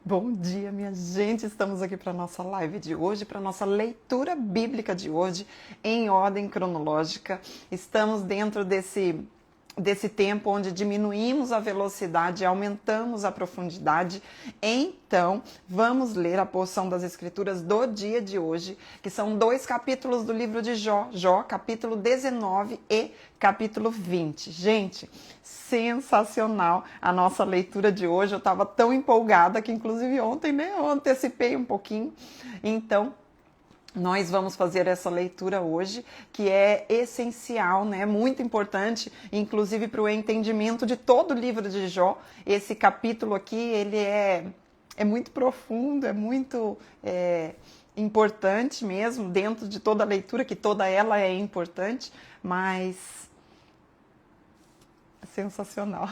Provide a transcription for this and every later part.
Bom dia, minha gente! Estamos aqui para a nossa live de hoje, para a nossa leitura bíblica de hoje, em ordem cronológica. Estamos dentro desse tempo onde diminuímos a velocidade e aumentamos a profundidade. Então, vamos ler a porção das Escrituras do dia de hoje, que são 2 capítulos do livro de Jó, capítulo 19 e capítulo 20. Gente, sensacional a nossa leitura de hoje. Eu estava tão empolgada que, inclusive, ontem, né, eu antecipei um pouquinho. Então, nós vamos fazer essa leitura hoje, que é essencial, né? Muito importante, inclusive para o entendimento de todo o livro de Jó. Esse capítulo aqui, ele é muito profundo, é muito importante mesmo, dentro de toda a leitura, que toda ela é importante, mas sensacional.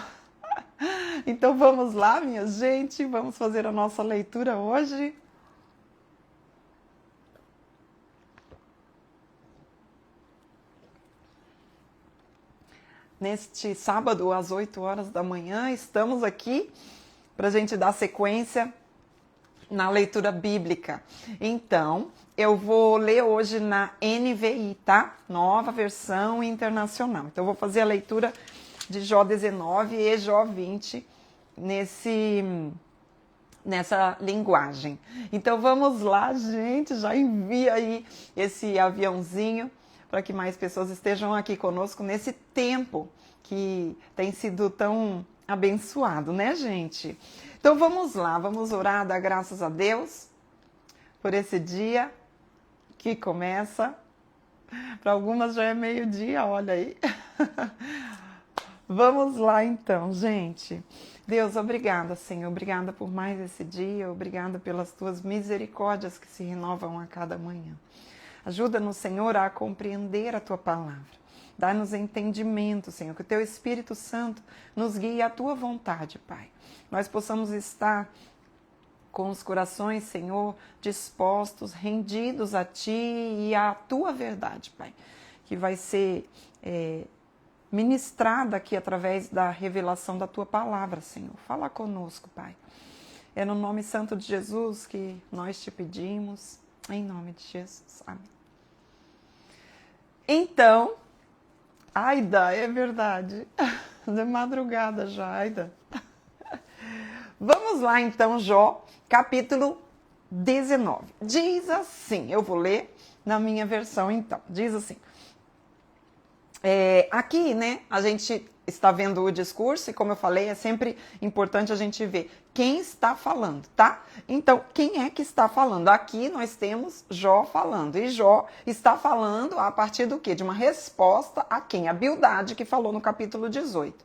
Então vamos lá, minha gente, vamos fazer a nossa leitura hoje. Neste sábado, às 8 horas da manhã, estamos aqui para a gente dar sequência na leitura bíblica. Então, eu vou ler hoje na NVI, tá? Nova Versão Internacional. Então, eu vou fazer a leitura de Jó 19 e Jó 20 nessa linguagem. Então, vamos lá, gente. Já envia aí esse aviãozinho para que mais pessoas estejam aqui conosco nesse tempo que tem sido tão abençoado, né, gente? Então vamos lá, vamos orar, dar graças a Deus por esse dia que começa. Para algumas já é meio-dia, olha aí. Vamos lá então, gente. Deus, obrigada, Senhor. Obrigada por mais esse dia. Obrigada pelas tuas misericórdias que se renovam a cada manhã. Ajuda-nos, Senhor, a compreender a Tua palavra. Dá-nos entendimento, Senhor, que o Teu Espírito Santo nos guie à Tua vontade, Pai. Nós possamos estar com os corações, Senhor, dispostos, rendidos a Ti e à Tua verdade, Pai, que vai ser ministrada aqui através da revelação da Tua palavra, Senhor. Fala conosco, Pai. É no nome santo de Jesus que nós Te pedimos, em nome de Jesus. Amém. Então, Aida, é verdade. De madrugada já, Aida. Vamos lá então, Jó, capítulo 19. Diz assim, eu vou ler na minha versão então. Diz assim. Aqui, né, a gente está vendo o discurso e, como eu falei, é sempre importante a gente ver quem está falando, tá? Então, quem é que está falando? Aqui nós temos Jó falando. E Jó está falando a partir do quê? De uma resposta a quem? A Bildade, que falou no capítulo 18.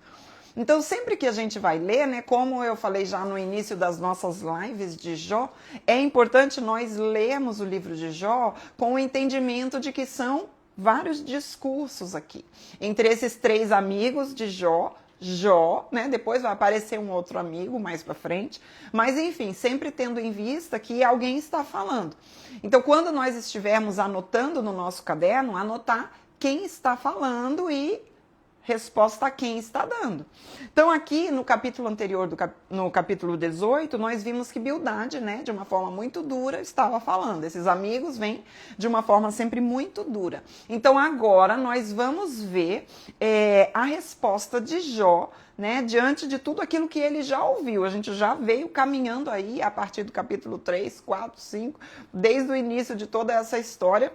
Então, sempre que a gente vai ler, né, como eu falei já no início das nossas lives de Jó, é importante nós lermos o livro de Jó com o entendimento de que são vários discursos aqui. Entre esses 3 amigos de Jó, né? Depois vai aparecer um outro amigo mais para frente. Mas, enfim, sempre tendo em vista que alguém está falando. Então, quando nós estivermos anotando no nosso caderno, anotar quem está falando e resposta a quem está dando. Então, aqui no capítulo anterior, no capítulo 18, nós vimos que Bildade, né, de uma forma muito dura, estava falando. Esses amigos vêm de uma forma sempre muito dura. Então, agora nós vamos ver a resposta de Jó, né, diante de tudo aquilo que ele já ouviu. A gente já veio caminhando aí a partir do capítulo 3, 4, 5, desde o início de toda essa história.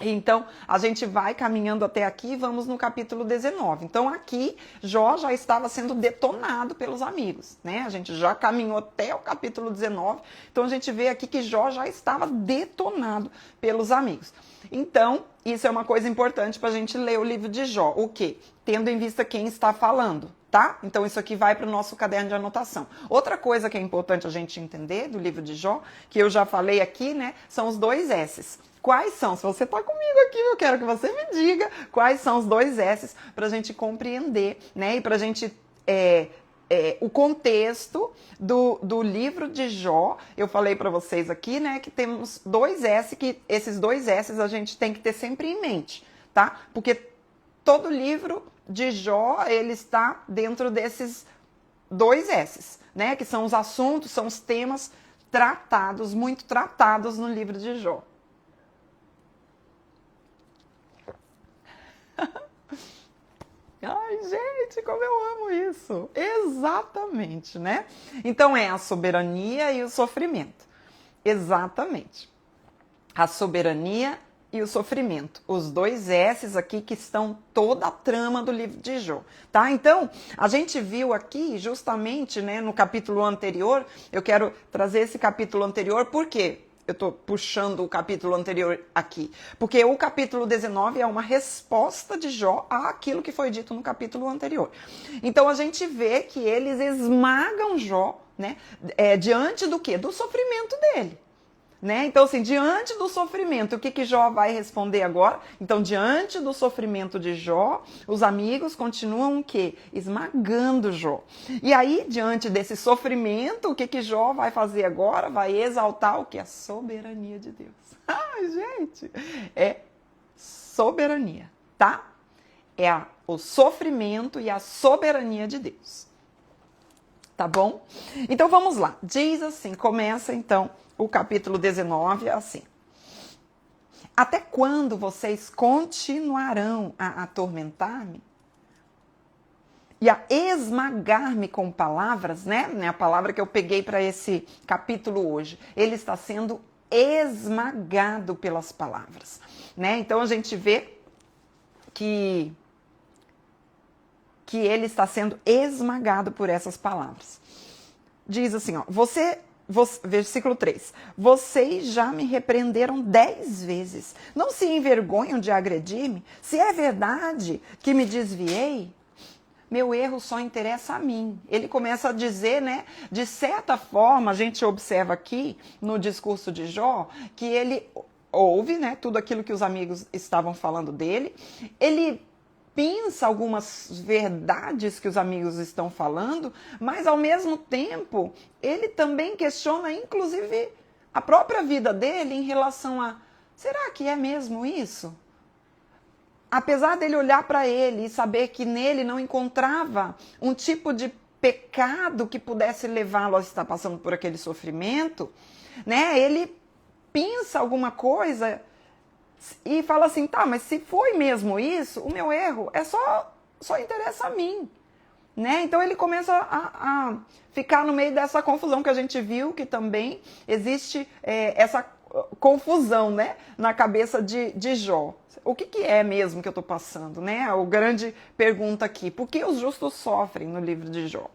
Então, a gente vai caminhando até aqui e vamos no capítulo 19. Então, aqui, Jó já estava sendo detonado pelos amigos, né? A gente já caminhou até o capítulo 19. Então, a gente vê aqui que Jó já estava detonado pelos amigos. Então, isso é uma coisa importante para a gente ler o livro de Jó. O quê? Tendo em vista quem está falando, tá? Então, isso aqui vai para o nosso caderno de anotação. Outra coisa que é importante a gente entender do livro de Jó, que eu já falei aqui, né? São os 2 S's. Quais são? Se você está comigo aqui, eu quero que você me diga quais são os 2 S's para a gente compreender, né? E para a gente o contexto do livro de Jó. Eu falei para vocês aqui, né, que temos 2 S, que esses 2 S's a gente tem que ter sempre em mente, tá? Porque todo livro de Jó, ele está dentro desses dois S's, né? Que são os assuntos, são os temas tratados, muito tratados no livro de Jó. Ai, gente, como eu amo isso! Exatamente, né? Então é a soberania e o sofrimento. Exatamente. A soberania e o sofrimento. Os dois S's aqui que estão toda a trama do livro de Jó, tá? Então, a gente viu aqui justamente, né, no capítulo anterior, eu quero trazer esse capítulo anterior, por quê? Eu estou puxando o capítulo anterior aqui. Porque o capítulo 19 é uma resposta de Jó àquilo que foi dito no capítulo anterior. Então a gente vê que eles esmagam Jó, né? Diante do quê? Do sofrimento dele. Né? Então, assim, diante do sofrimento, o que Jó vai responder agora? Então, diante do sofrimento de Jó, os amigos continuam o quê? Esmagando Jó. E aí, diante desse sofrimento, o que Jó vai fazer agora? Vai exaltar o quê? A soberania de Deus. Ai, gente! É soberania, tá? O sofrimento e a soberania de Deus. Tá bom? Então, vamos lá. Diz assim, começa então o capítulo 19 assim. Até quando vocês continuarão a atormentar-me? E a esmagar-me com palavras, né? A palavra que eu peguei para esse capítulo hoje. Ele está sendo esmagado pelas palavras, né? Então a gente vê que ele está sendo esmagado por essas palavras. Diz assim, ó, versículo 3. Vocês já me repreenderam 10 vezes. Não se envergonham de agredir-me? Se é verdade que me desviei, meu erro só interessa a mim. Ele começa a dizer, né? De certa forma, a gente observa aqui no discurso de Jó, que ele ouve, né? Tudo aquilo que os amigos estavam falando dele. Ele pensa algumas verdades que os amigos estão falando, mas ao mesmo tempo ele também questiona, inclusive, a própria vida dele em relação a, será que é mesmo isso? Apesar dele olhar para ele e saber que nele não encontrava um tipo de pecado que pudesse levá-lo a estar passando por aquele sofrimento, né? Ele pensa alguma coisa e fala assim, tá, mas se foi mesmo isso, o meu erro só interessa a mim, né? Então ele começa a ficar no meio dessa confusão que a gente viu, que também existe essa confusão, né, na cabeça de Jó. O que é mesmo que eu estou passando, né? A grande pergunta aqui, por que os justos sofrem no livro de Jó?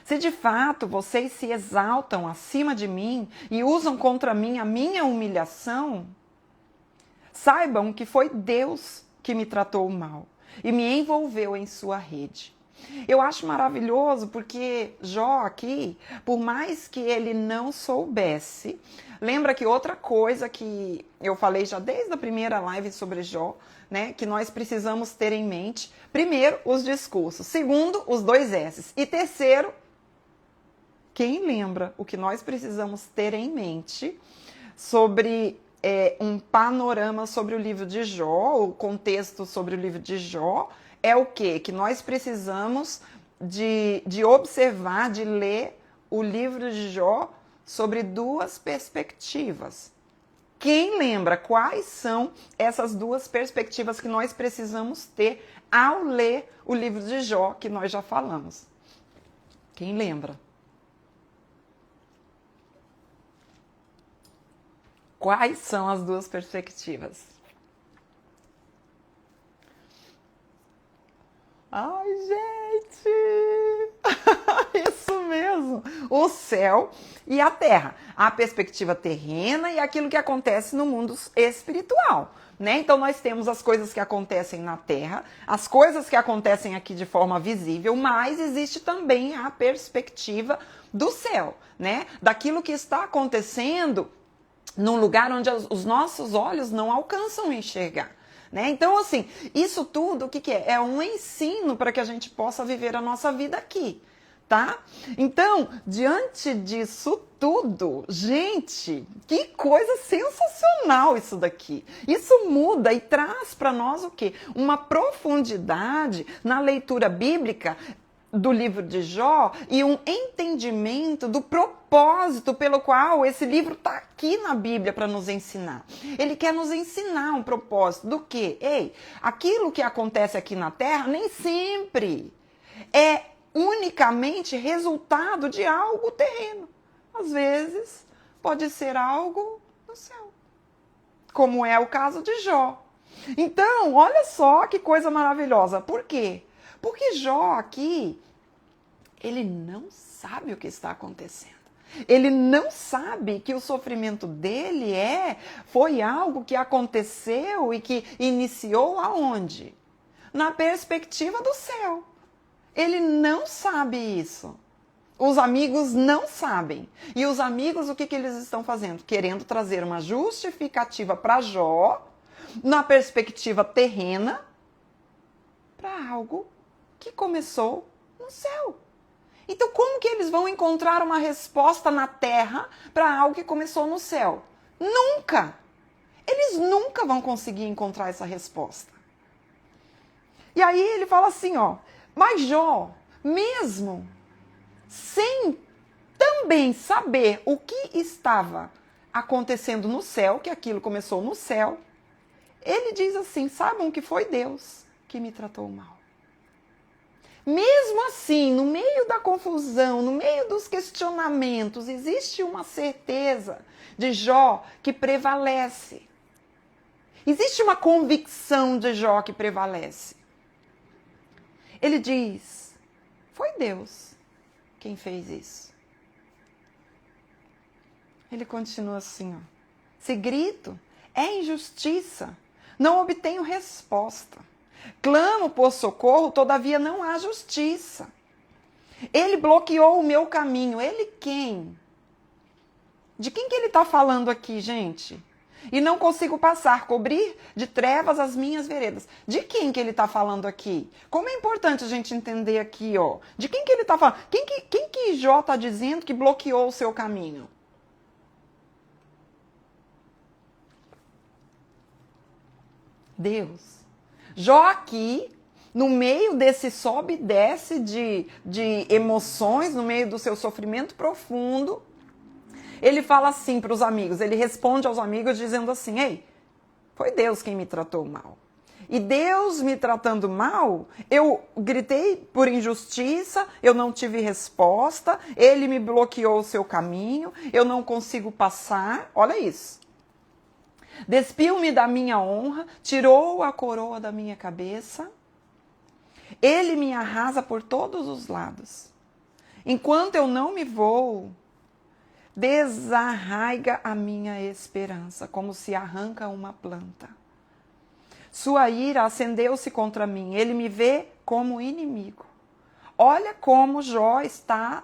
Se de fato vocês se exaltam acima de mim e usam contra mim a minha humilhação, saibam que foi Deus que me tratou mal e me envolveu em sua rede. Eu acho maravilhoso porque Jó aqui, por mais que ele não soubesse, lembra que outra coisa que eu falei já desde a primeira live sobre Jó, né, que nós precisamos ter em mente, primeiro, os discursos, segundo, os dois S's, e terceiro, quem lembra o que nós precisamos ter em mente sobre um panorama sobre o livro de Jó, o contexto sobre o livro de Jó, é o quê? Que nós precisamos de observar, de ler o livro de Jó sobre duas perspectivas. Quem lembra quais são essas duas perspectivas que nós precisamos ter ao ler o livro de Jó, que nós já falamos? Quem lembra? Quais são as duas perspectivas? Ai, gente! Isso mesmo! O céu e a terra. A perspectiva terrena e aquilo que acontece no mundo espiritual, né? Então nós temos as coisas que acontecem na terra, as coisas que acontecem aqui de forma visível, mas existe também a perspectiva do céu, né? Daquilo que está acontecendo num lugar onde os nossos olhos não alcançam enxergar. Né? Então, assim, isso tudo, o que é? É um ensino para que a gente possa viver a nossa vida aqui, tá? Então, diante disso tudo, gente, que coisa sensacional isso daqui. Isso muda e traz para nós o quê? Uma profundidade na leitura bíblica do livro de Jó e um entendimento do propósito pelo qual esse livro está aqui na Bíblia para nos ensinar. Ele quer nos ensinar um propósito do quê? Ei, aquilo que acontece aqui na Terra nem sempre é unicamente resultado de algo terreno. Às vezes pode ser algo no céu, como é o caso de Jó. Então, olha só que coisa maravilhosa. Por quê? Porque Jó aqui, ele não sabe o que está acontecendo. Ele não sabe que o sofrimento dele foi algo que aconteceu e que iniciou aonde? Na perspectiva do céu. Ele não sabe isso. Os amigos não sabem. E os amigos, o que eles estão fazendo? Querendo trazer uma justificativa para Jó, na perspectiva terrena, para algo que começou no céu. Então, como que eles vão encontrar uma resposta na terra para algo que começou no céu? Nunca! Eles nunca vão conseguir encontrar essa resposta. E aí ele fala assim, mas Jó, mesmo sem também saber o que estava acontecendo no céu, que aquilo começou no céu, ele diz assim, sabem que foi Deus que me tratou mal. Mesmo assim, no meio da confusão, no meio dos questionamentos, existe uma certeza de Jó que prevalece. Existe uma convicção de Jó que prevalece. Ele diz, foi Deus quem fez isso. Ele continua assim, se grito, é injustiça, não obtenho resposta. Clamo por socorro, todavia não há justiça. Ele bloqueou o meu caminho. Ele quem? De quem que ele está falando aqui, gente? E não consigo passar, cobrir de trevas as minhas veredas. De quem que ele está falando aqui? Como é importante a gente entender aqui, de quem que ele está falando? Quem que Jó está dizendo que bloqueou o seu caminho? Deus. Jó aqui, no meio desse sobe e desce de emoções, no meio do seu sofrimento profundo, ele fala assim para os amigos, ele responde aos amigos dizendo assim, ei, foi Deus quem me tratou mal. E Deus me tratando mal, eu gritei por injustiça, eu não tive resposta, ele me bloqueou o seu caminho, eu não consigo passar, olha isso. Despiu-me da minha honra, tirou a coroa da minha cabeça. Ele me arrasa por todos os lados. Enquanto eu não me vou, desarraiga a minha esperança, como se arranca uma planta. Sua ira acendeu-se contra mim. Ele me vê como inimigo. Olha como Jó está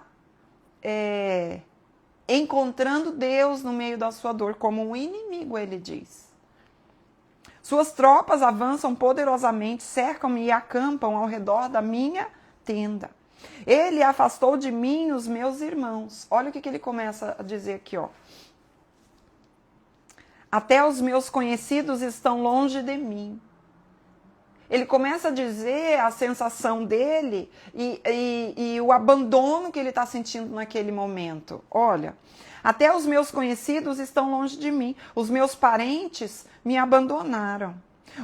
encontrando Deus no meio da sua dor, como um inimigo, ele diz. Suas tropas avançam poderosamente, cercam-me e acampam ao redor da minha tenda. Ele afastou de mim os meus irmãos. Olha o que ele começa a dizer aqui, Até os meus conhecidos estão longe de mim. Ele começa a dizer a sensação dele e o abandono que ele está sentindo naquele momento. Olha, até os meus conhecidos estão longe de mim. Os meus parentes me abandonaram.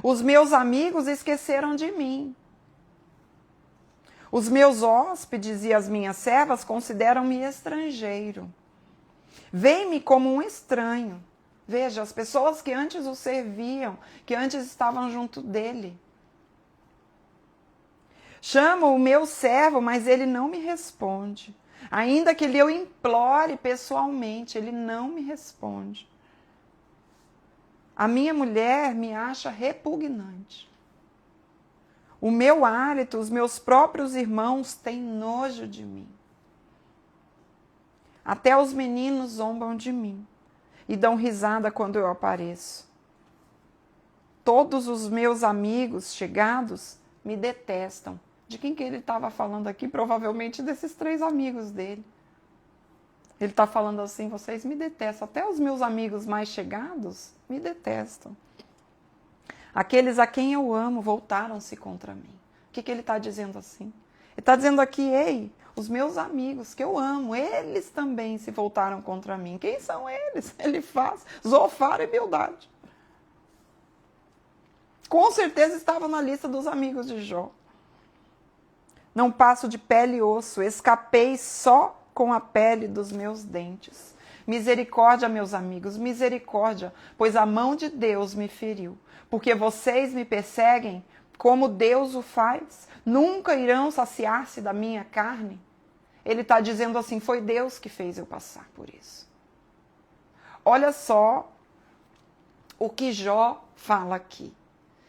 Os meus amigos esqueceram de mim. Os meus hóspedes e as minhas servas consideram-me estrangeiro. Veem-me como um estranho. Veja, as pessoas que antes o serviam, que antes estavam junto dele. Chamo o meu servo, mas ele não me responde. Ainda que eu implore pessoalmente, ele não me responde. A minha mulher me acha repugnante. O meu hálito, os meus próprios irmãos têm nojo de mim. Até os meninos zombam de mim e dão risada quando eu apareço. Todos os meus amigos chegados me detestam. De quem que ele estava falando aqui? Provavelmente desses 3 amigos dele. Ele está falando assim, vocês me detestam. Até os meus amigos mais chegados me detestam. Aqueles a quem eu amo voltaram-se contra mim. O que ele está dizendo assim? Ele está dizendo aqui, ei, os meus amigos que eu amo, eles também se voltaram contra mim. Quem são eles? Ele faz Zofar e Bildade. Com certeza estava na lista dos amigos de Jó. Não passo de pele e osso, escapei só com a pele dos meus dentes. Misericórdia, meus amigos, misericórdia, pois a mão de Deus me feriu. Porque vocês me perseguem como Deus o faz. Nunca irão saciar-se da minha carne. Ele está dizendo assim, foi Deus que fez eu passar por isso. Olha só o que Jó fala aqui.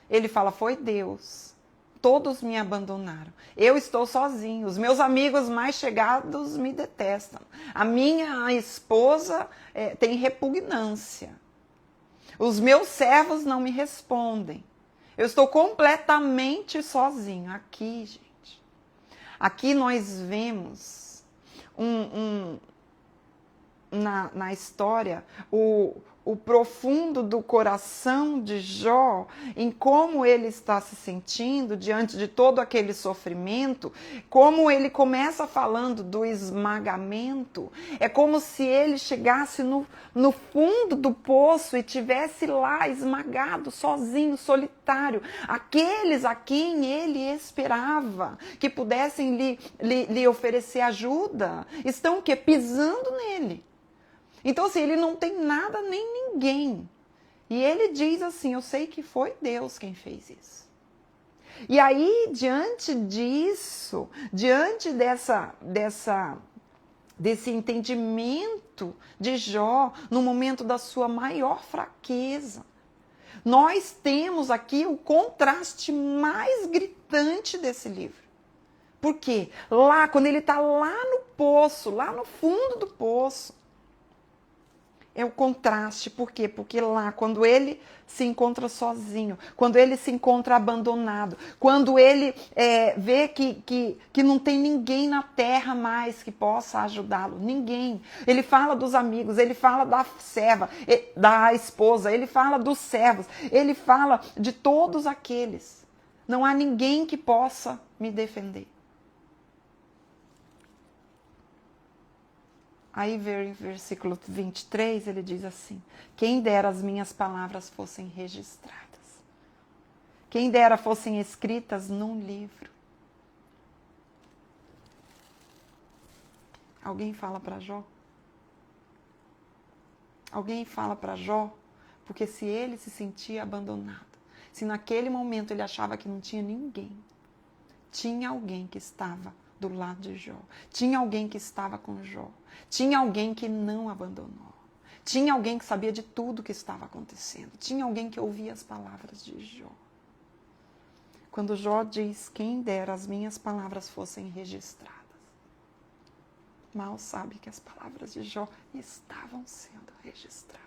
Ele fala, foi Deus. Todos me abandonaram. Eu estou sozinho. Os meus amigos mais chegados me detestam. A minha esposa tem repugnância. Os meus servos não me respondem. Eu estou completamente sozinho. Aqui, gente. Aqui nós vemos na história o profundo do coração de Jó, em como ele está se sentindo diante de todo aquele sofrimento, como ele começa falando do esmagamento, é como se ele chegasse no fundo do poço e tivesse lá esmagado, sozinho, solitário, aqueles a quem ele esperava que pudessem lhe oferecer ajuda, estão o quê? Pisando nele. Então, assim, ele não tem nada nem ninguém. E ele diz assim, eu sei que foi Deus quem fez isso. E aí, diante disso, diante desse entendimento de Jó, no momento da sua maior fraqueza, nós temos aqui o contraste mais gritante desse livro. Por quê? Lá, quando ele está lá no poço, lá no fundo do poço, é o contraste, por quê? Porque lá, quando ele se encontra sozinho, quando ele se encontra abandonado, quando ele vê que não tem ninguém na terra mais que possa ajudá-lo, ninguém. Ele fala dos amigos, ele fala da serva, da esposa, ele fala dos servos, ele fala de todos aqueles. Não há ninguém que possa me defender. Aí, versículo 23, ele diz assim, quem dera as minhas palavras fossem registradas. Quem dera fossem escritas num livro. Alguém fala para Jó? Alguém fala para Jó? Porque se ele se sentia abandonado, se naquele momento ele achava que não tinha ninguém, tinha alguém que estava do lado de Jó. Tinha alguém que estava com Jó. Tinha alguém que não abandonou. Tinha alguém que sabia de tudo que estava acontecendo. Tinha alguém que ouvia as palavras de Jó. Quando Jó diz, quem dera as minhas palavras fossem registradas, mal sabe que as palavras de Jó estavam sendo registradas.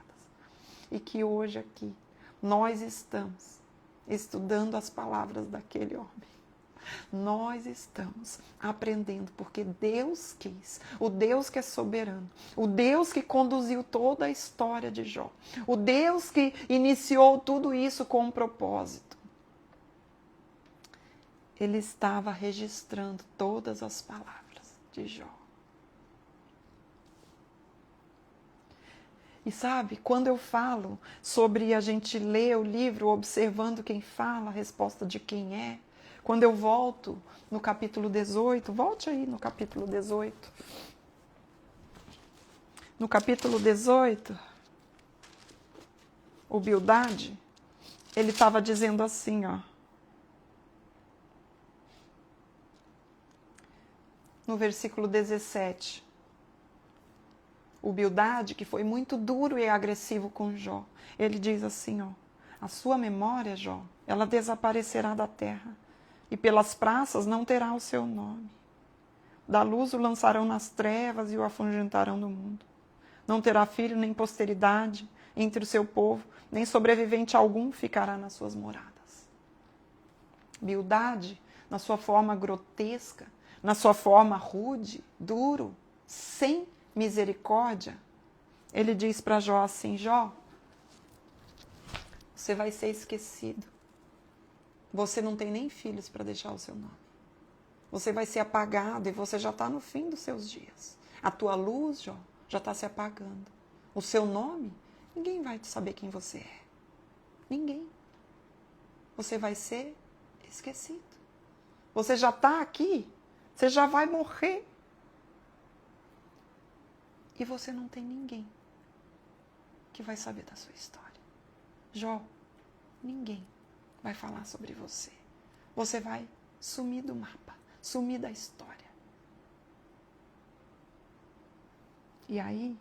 E que hoje aqui nós estamos estudando as palavras daquele homem. Nós estamos aprendendo porque Deus quis, o Deus que é soberano, o Deus que conduziu toda a história de Jó, o Deus que iniciou tudo isso com um propósito. Ele estava registrando todas as palavras de Jó. E sabe, quando eu falo sobre a gente ler o livro observando quem fala, a resposta de quem é, quando eu volto no capítulo 18, volte aí no capítulo 18. No capítulo 18, o Bildade, ele estava dizendo assim, ó. No versículo 17. O Bildade, que foi muito duro e agressivo com Jó, ele diz assim, ó. A sua memória, Jó, ela desaparecerá da terra. E pelas praças não terá o seu nome. Da luz o lançarão nas trevas e o afugentarão do mundo. Não terá filho nem posteridade entre o seu povo, nem sobrevivente algum ficará nas suas moradas. Bildade, na sua forma grotesca, na sua forma rude, duro, sem misericórdia, ele diz para Jó assim, Jó, você vai ser esquecido. Você não tem nem filhos para deixar o seu nome. Você vai ser apagado e você já está no fim dos seus dias. A tua luz, Jó, já está se apagando. O seu nome, ninguém vai saber quem você é. Ninguém. Você vai ser esquecido. Você já está aqui, você já vai morrer. E você não tem ninguém que vai saber da sua história. Jó, ninguém vai falar sobre você. Você vai sumir do mapa, sumir da história. E aí,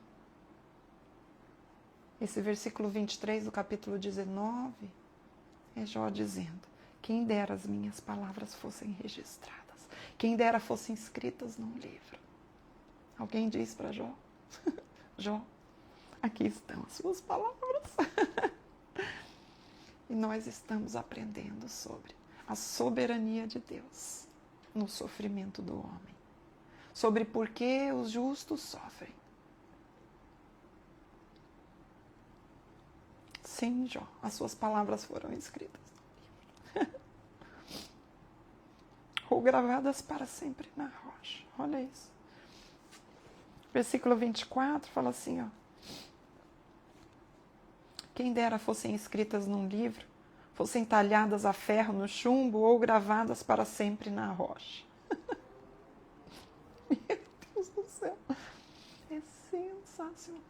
esse versículo 23 do capítulo 19, é Jó dizendo: quem dera as minhas palavras fossem registradas, quem dera fossem escritas num livro. Alguém diz para Jó: Jó, aqui estão as suas palavras. E nós estamos aprendendo sobre a soberania de Deus no sofrimento do homem, sobre por que os justos sofrem. Sim, Jó, as suas palavras foram escritas no livro. Ou gravadas para sempre na rocha. Olha isso. Versículo 24 fala assim, ó. Quem dera fossem escritas num livro, fossem talhadas a ferro no chumbo ou gravadas para sempre na rocha. Meu Deus do céu. É sensacional.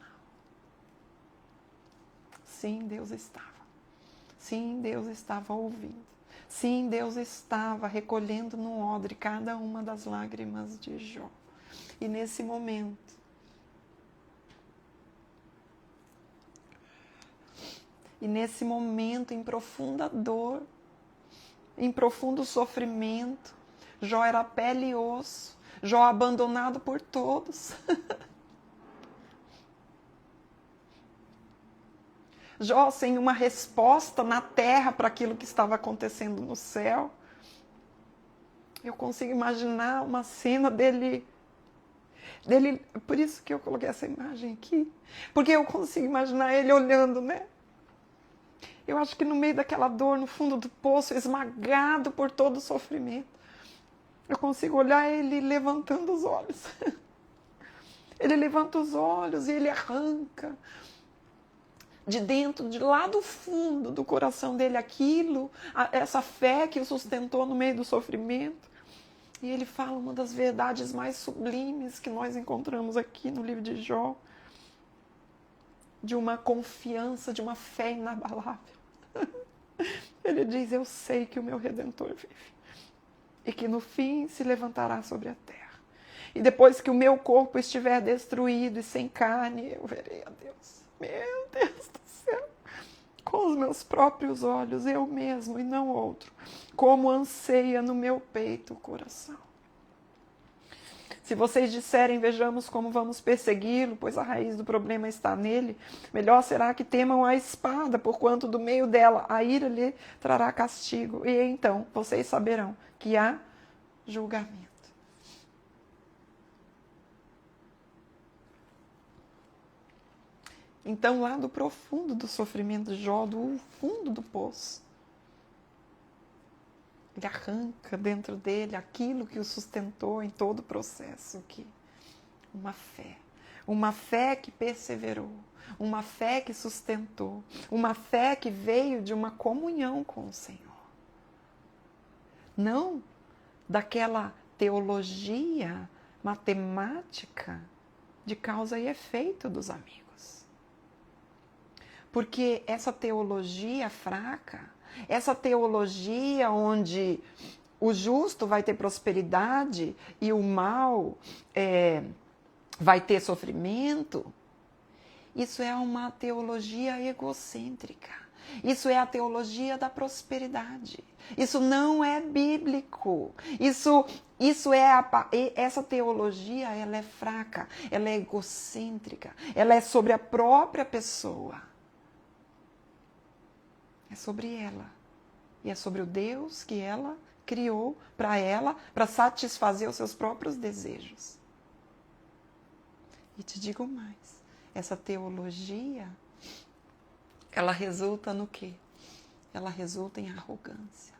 Sim, Deus estava. Sim, Deus estava ouvindo. Sim, Deus estava recolhendo no odre cada uma das lágrimas de Jó. E nesse momento, em profunda dor, em profundo sofrimento, Jó era pele e osso, Jó abandonado por todos. Jó sem uma resposta na terra para aquilo que estava acontecendo no céu. Eu consigo imaginar uma cena dele, por isso que eu coloquei essa imagem aqui, porque eu consigo imaginar ele olhando, né? Eu acho que no meio daquela dor, no fundo do poço, esmagado por todo o sofrimento, eu consigo olhar ele levantando os olhos. Ele levanta os olhos e ele arranca de dentro, de lá do fundo do coração dele, aquilo, essa fé que o sustentou no meio do sofrimento. E ele fala uma das verdades mais sublimes que nós encontramos aqui no livro de Jó. De uma confiança, de uma fé inabalável. Ele diz: eu sei que o meu Redentor vive. E que no fim se levantará sobre a terra. E depois que o meu corpo estiver destruído e sem carne, eu verei a Deus. Meu Deus do céu! Com os meus próprios olhos, eu mesmo e não outro. Como anseia no meu peito o coração. Se vocês disserem, vejamos como vamos persegui-lo, pois a raiz do problema está nele, melhor será que temam a espada, porquanto do meio dela a ira lhe trará castigo. E então vocês saberão que há julgamento. Então, lá do profundo do sofrimento de Jó, do fundo do poço, ele arranca dentro dele aquilo que o sustentou em todo o processo. Uma fé que perseverou, uma fé que sustentou, uma fé que veio de uma comunhão com o Senhor. Não daquela teologia matemática de causa e efeito dos amigos. Porque essa teologia fraca, essa teologia onde o justo vai ter prosperidade e o mal vai ter sofrimento, isso é uma teologia egocêntrica. Isso é a teologia da prosperidade. Isso não é bíblico. Essa teologia, ela é fraca, ela é egocêntrica, ela é sobre a própria pessoa. É sobre ela. E é sobre o Deus que ela criou para satisfazer os seus próprios desejos. E te digo mais, essa teologia, ela resulta no quê? Ela resulta em arrogância.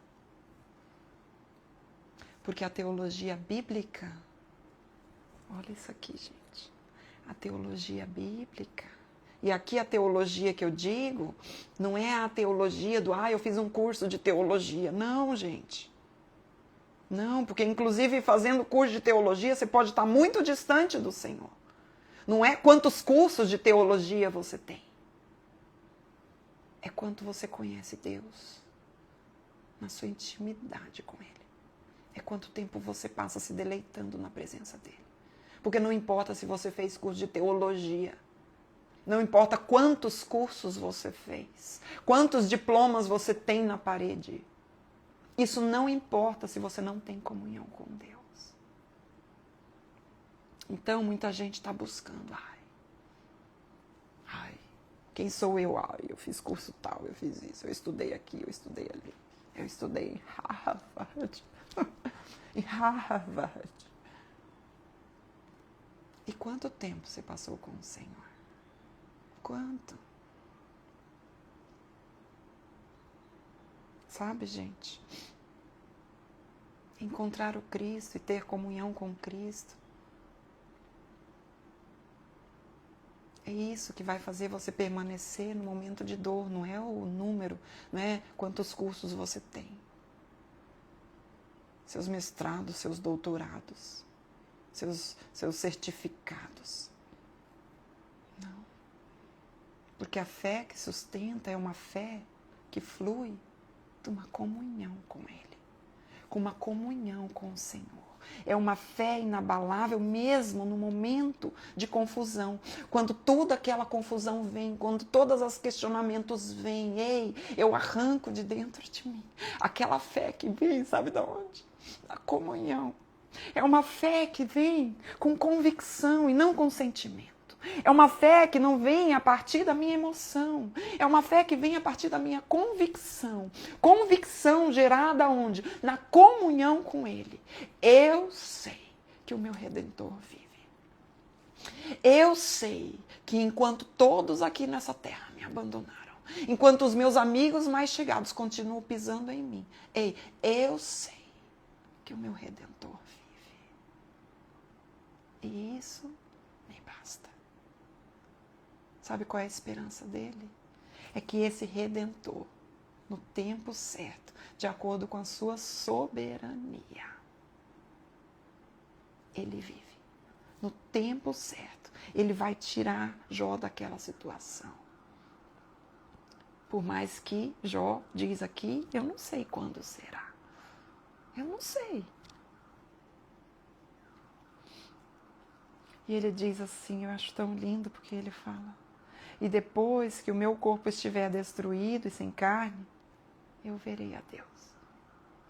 Porque a teologia bíblica, olha isso aqui, gente. A teologia bíblica. E aqui a teologia que eu digo, não é a teologia do, eu fiz um curso de teologia. Não, gente. Não, porque inclusive fazendo curso de teologia, você pode estar muito distante do Senhor. Não é quantos cursos de teologia você tem. É quanto você conhece Deus na sua intimidade com Ele. É quanto tempo você passa se deleitando na presença dEle. Porque não importa se você fez curso de teologia. Não importa quantos cursos você fez. Quantos diplomas você tem na parede. Isso não importa se você não tem comunhão com Deus. Então, muita gente está buscando. Quem sou eu? Eu fiz curso tal, eu fiz isso, eu estudei aqui, eu estudei ali. Eu estudei em Harvard. Em Harvard. E quanto tempo você passou com o Senhor? Quanto? Sabe, gente? Encontrar o Cristo e ter comunhão com Cristo. É isso que vai fazer você permanecer no momento de dor, não é o número, não é quantos cursos você tem. Seus mestrados, seus doutorados, seus certificados. Não. Porque a fé que sustenta é uma fé que flui de uma comunhão com Ele, com uma comunhão com o Senhor. É uma fé inabalável mesmo no momento de confusão. Quando toda aquela confusão vem, quando todos os questionamentos vêm, eu arranco de dentro de mim. Aquela fé que vem, sabe de onde? Da comunhão. É uma fé que vem com convicção e não com sentimento. É uma fé que não vem a partir da minha emoção. É uma fé que vem a partir da minha convicção. Convicção gerada onde? Na comunhão com Ele. Eu sei que o meu Redentor vive. Eu sei que enquanto todos aqui nessa terra me abandonaram, enquanto os meus amigos mais chegados continuam pisando em mim, eu sei que o meu Redentor vive. E isso me basta. Sabe qual é a esperança dele? É que esse Redentor, no tempo certo, de acordo com a sua soberania, ele vive. No tempo certo, ele vai tirar Jó daquela situação. Por mais que Jó diz aqui, eu não sei quando será. Eu não sei. E ele diz assim, eu acho tão lindo porque ele fala: e depois que o meu corpo estiver destruído e sem carne, eu verei a Deus.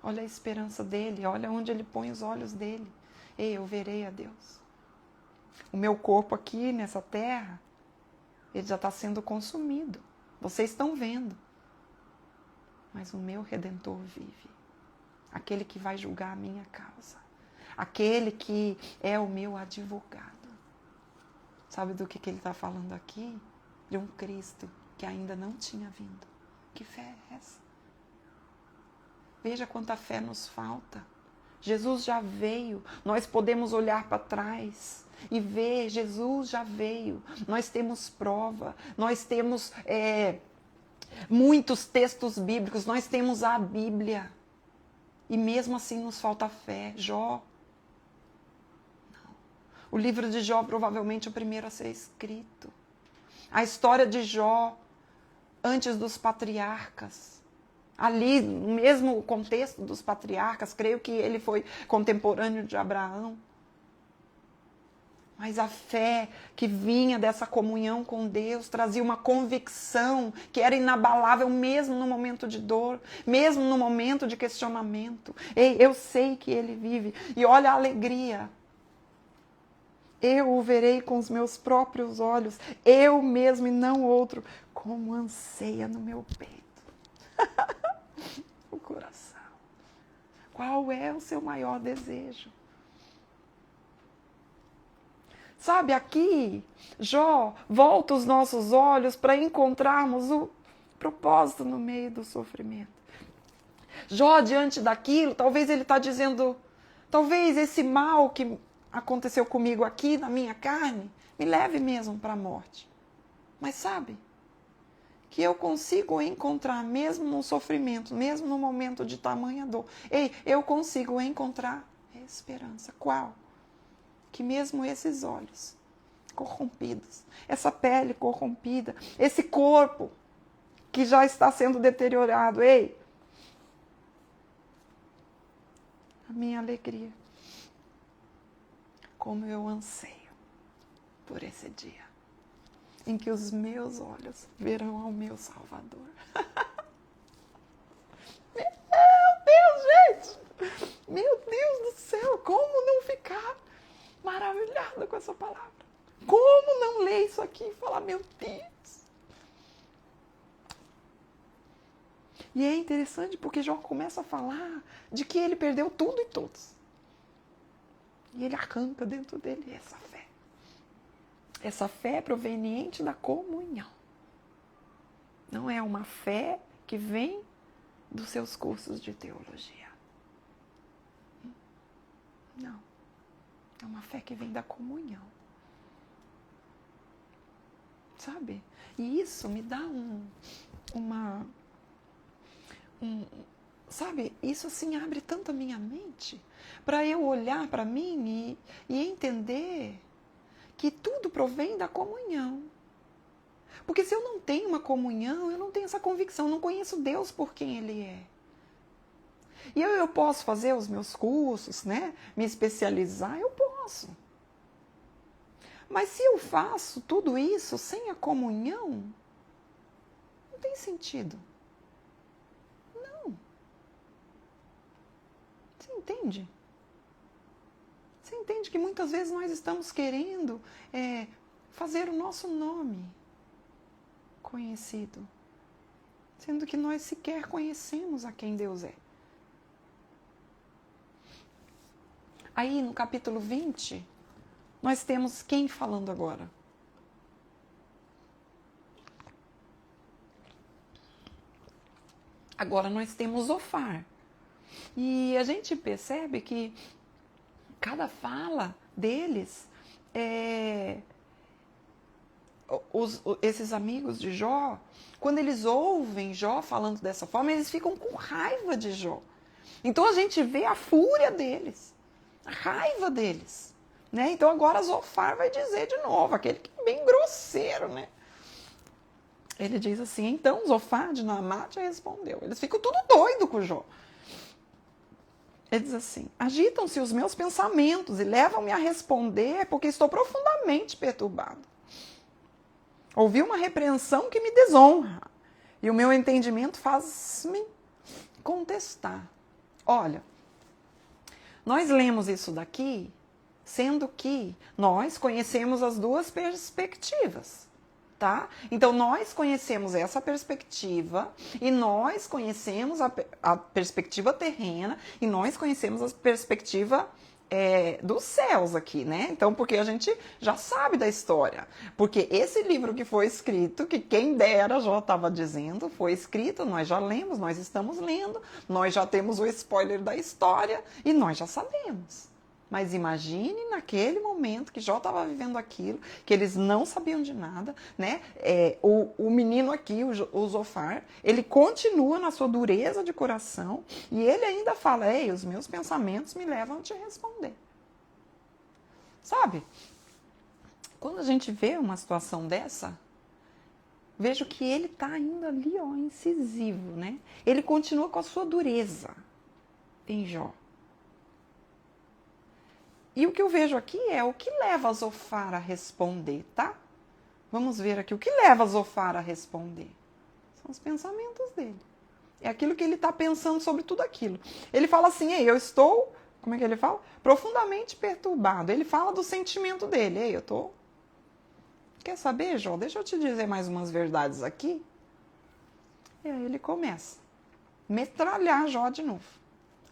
Olha a esperança dele, olha onde ele põe os olhos dele. Eu verei a Deus. O meu corpo aqui nessa terra, ele já está sendo consumido. Vocês estão vendo. Mas o meu Redentor vive. Aquele que vai julgar a minha causa. Aquele que é o meu advogado. Sabe do que ele está falando aqui? De um Cristo que ainda não tinha vindo. Que fé é essa? Veja quanta fé nos falta. Jesus já veio. Nós podemos olhar para trás e ver, Jesus já veio. Nós temos prova. Nós temos muitos textos bíblicos. Nós temos a Bíblia. E mesmo assim nos falta fé. Jó. Não. O livro de Jó provavelmente é o primeiro a ser escrito. A história de Jó, antes dos patriarcas, ali, no mesmo contexto dos patriarcas, creio que ele foi contemporâneo de Abraão. Mas a fé que vinha dessa comunhão com Deus trazia uma convicção que era inabalável mesmo no momento de dor, mesmo no momento de questionamento. Eu sei que Ele vive. E olha a alegria. Eu o verei com os meus próprios olhos, eu mesmo e não outro, como anseia no meu peito. O coração. Qual é o seu maior desejo? Sabe, aqui, Jó, volta os nossos olhos para encontrarmos o propósito no meio do sofrimento. Jó, diante daquilo, talvez ele está dizendo, Talvez esse mal que aconteceu comigo aqui na minha carne me leve mesmo para a morte. Mas sabe, que eu consigo encontrar, mesmo no sofrimento, mesmo no momento de tamanha dor, eu consigo encontrar esperança. Qual? Que mesmo esses olhos corrompidos, essa pele corrompida, esse corpo que já está sendo deteriorado, a minha alegria, como eu anseio por esse dia em que os meus olhos verão ao meu Salvador. Meu Deus, gente! Meu Deus do céu, como não ficar maravilhada com essa palavra? Como não ler isso aqui e falar, meu Deus? E é interessante porque Jó começa a falar de que ele perdeu tudo e todos. E ele arranca dentro dele essa fé. Essa fé proveniente da comunhão. Não é uma fé que vem dos seus cursos de teologia. Não. É uma fé que vem da comunhão. Sabe? E isso me dá sabe? Isso assim abre tanto a minha mente para eu olhar para mim e entender que tudo provém da comunhão. Porque se eu não tenho uma comunhão, eu não tenho essa convicção, não conheço Deus por quem Ele é. E eu posso fazer os meus cursos, né? Me especializar, eu posso. Mas se eu faço tudo isso sem a comunhão, não tem sentido. Não. Você entende? Você entende que muitas vezes nós estamos querendo fazer o nosso nome conhecido, sendo que nós sequer conhecemos a quem Deus é. Aí no capítulo 20, nós temos quem falando agora? Agora nós temos Zofar. E a gente percebe que cada fala deles, esses amigos de Jó, quando eles ouvem Jó falando dessa forma, eles ficam com raiva de Jó. Então a gente vê a fúria deles, a raiva deles. Né? Então agora Zofar vai dizer de novo, aquele que é bem grosseiro, né? Ele diz assim, então Zofar de Naamate respondeu. Eles ficam tudo doido com Jó. Ele diz assim, agitam-se os meus pensamentos e levam-me a responder porque estou profundamente perturbado. Ouvi uma repreensão que me desonra e o meu entendimento faz-me contestar. Olha, nós lemos isso daqui, sendo que nós conhecemos as duas perspectivas, tá? Então, nós conhecemos essa perspectiva e nós conhecemos a perspectiva terrena e nós conhecemos a perspectiva dos céus aqui, né? Então, porque a gente já sabe da história. Porque esse livro que foi escrito, que quem dera Jó estava dizendo, foi escrito, nós já lemos, nós estamos lendo, nós já temos o spoiler da história e nós já sabemos. Mas imagine naquele momento que Jó estava vivendo aquilo, que eles não sabiam de nada, né? O menino aqui, o Zofar, ele continua na sua dureza de coração e ele ainda fala, os meus pensamentos me levam a te responder. Sabe? Quando a gente vê uma situação dessa, vejo que ele está ainda ali, incisivo, né? Ele continua com a sua dureza em Jó. E o que eu vejo aqui é o que leva Zofar a responder, tá? Vamos ver aqui o que leva Zofar a responder. São os pensamentos dele. É aquilo que ele está pensando sobre tudo aquilo. Ele fala assim, eu estou, como é que ele fala? Profundamente perturbado. Ele fala do sentimento dele. Eu estou... Quer saber, Jó? Deixa eu te dizer mais umas verdades aqui. E aí ele começa a metralhar Jó de novo.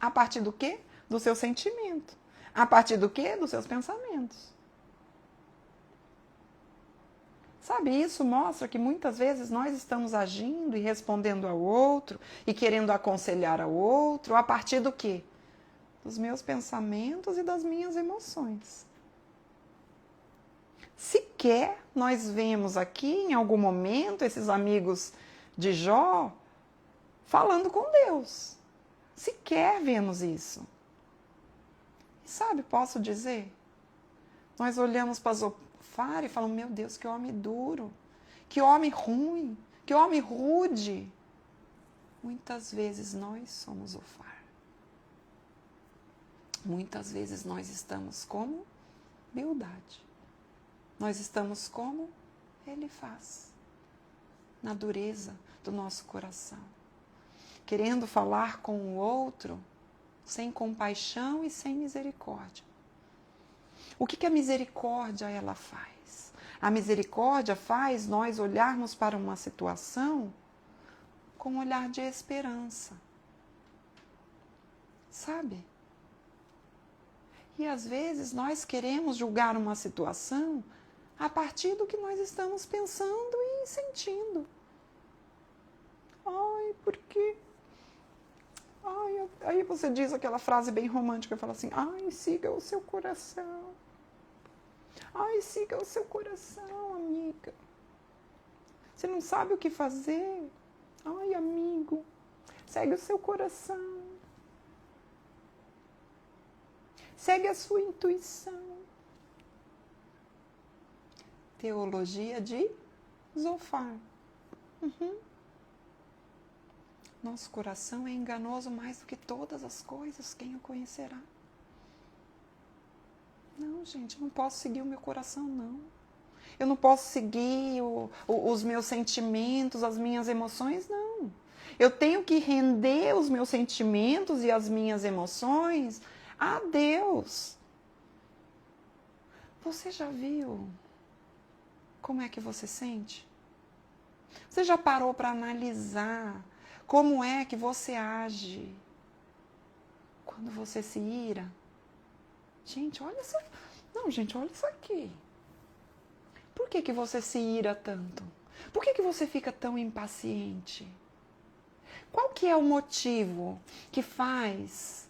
A partir do quê? Do seu sentimento. A partir do quê? Dos seus pensamentos. Sabe, isso mostra que muitas vezes nós estamos agindo e respondendo ao outro e querendo aconselhar ao outro a partir do quê? dos meus pensamentos e das minhas emoções. Sequer nós vemos aqui, em algum momento, esses amigos de Jó falando com Deus. Sequer vemos isso. E sabe, posso dizer, nós olhamos para Zofar e falamos, meu Deus, que homem duro, que homem ruim, que homem rude. Muitas vezes nós somos Zofar. Muitas vezes nós estamos como Bildade. Nós estamos como ele faz, na dureza do nosso coração, querendo falar com o outro sem compaixão e sem misericórdia. O que a misericórdia ela faz? A misericórdia faz nós olharmos para uma situação com um olhar de esperança. Sabe? E às vezes nós queremos julgar uma situação a partir do que nós estamos pensando e sentindo. Ai, por quê? Ai, aí você diz aquela frase bem romântica, fala assim, ai, siga o seu coração. Ai, siga o seu coração, amiga. Você não sabe o que fazer? Ai, amigo, segue o seu coração. Segue a sua intuição. Teologia de Zofar. Nosso coração é enganoso mais do que todas as coisas, quem o conhecerá? Não, gente, eu não posso seguir o meu coração, não. Eu não posso seguir os meus sentimentos, as minhas emoções, não. Eu tenho que render os meus sentimentos e as minhas emoções a Deus. Você já viu como é que você sente? Você já parou para analisar como é que você age quando você se ira? Gente, olha isso. Não, gente, olha isso aqui. Por que você se ira tanto? Por que você fica tão impaciente? Qual que é o motivo que faz?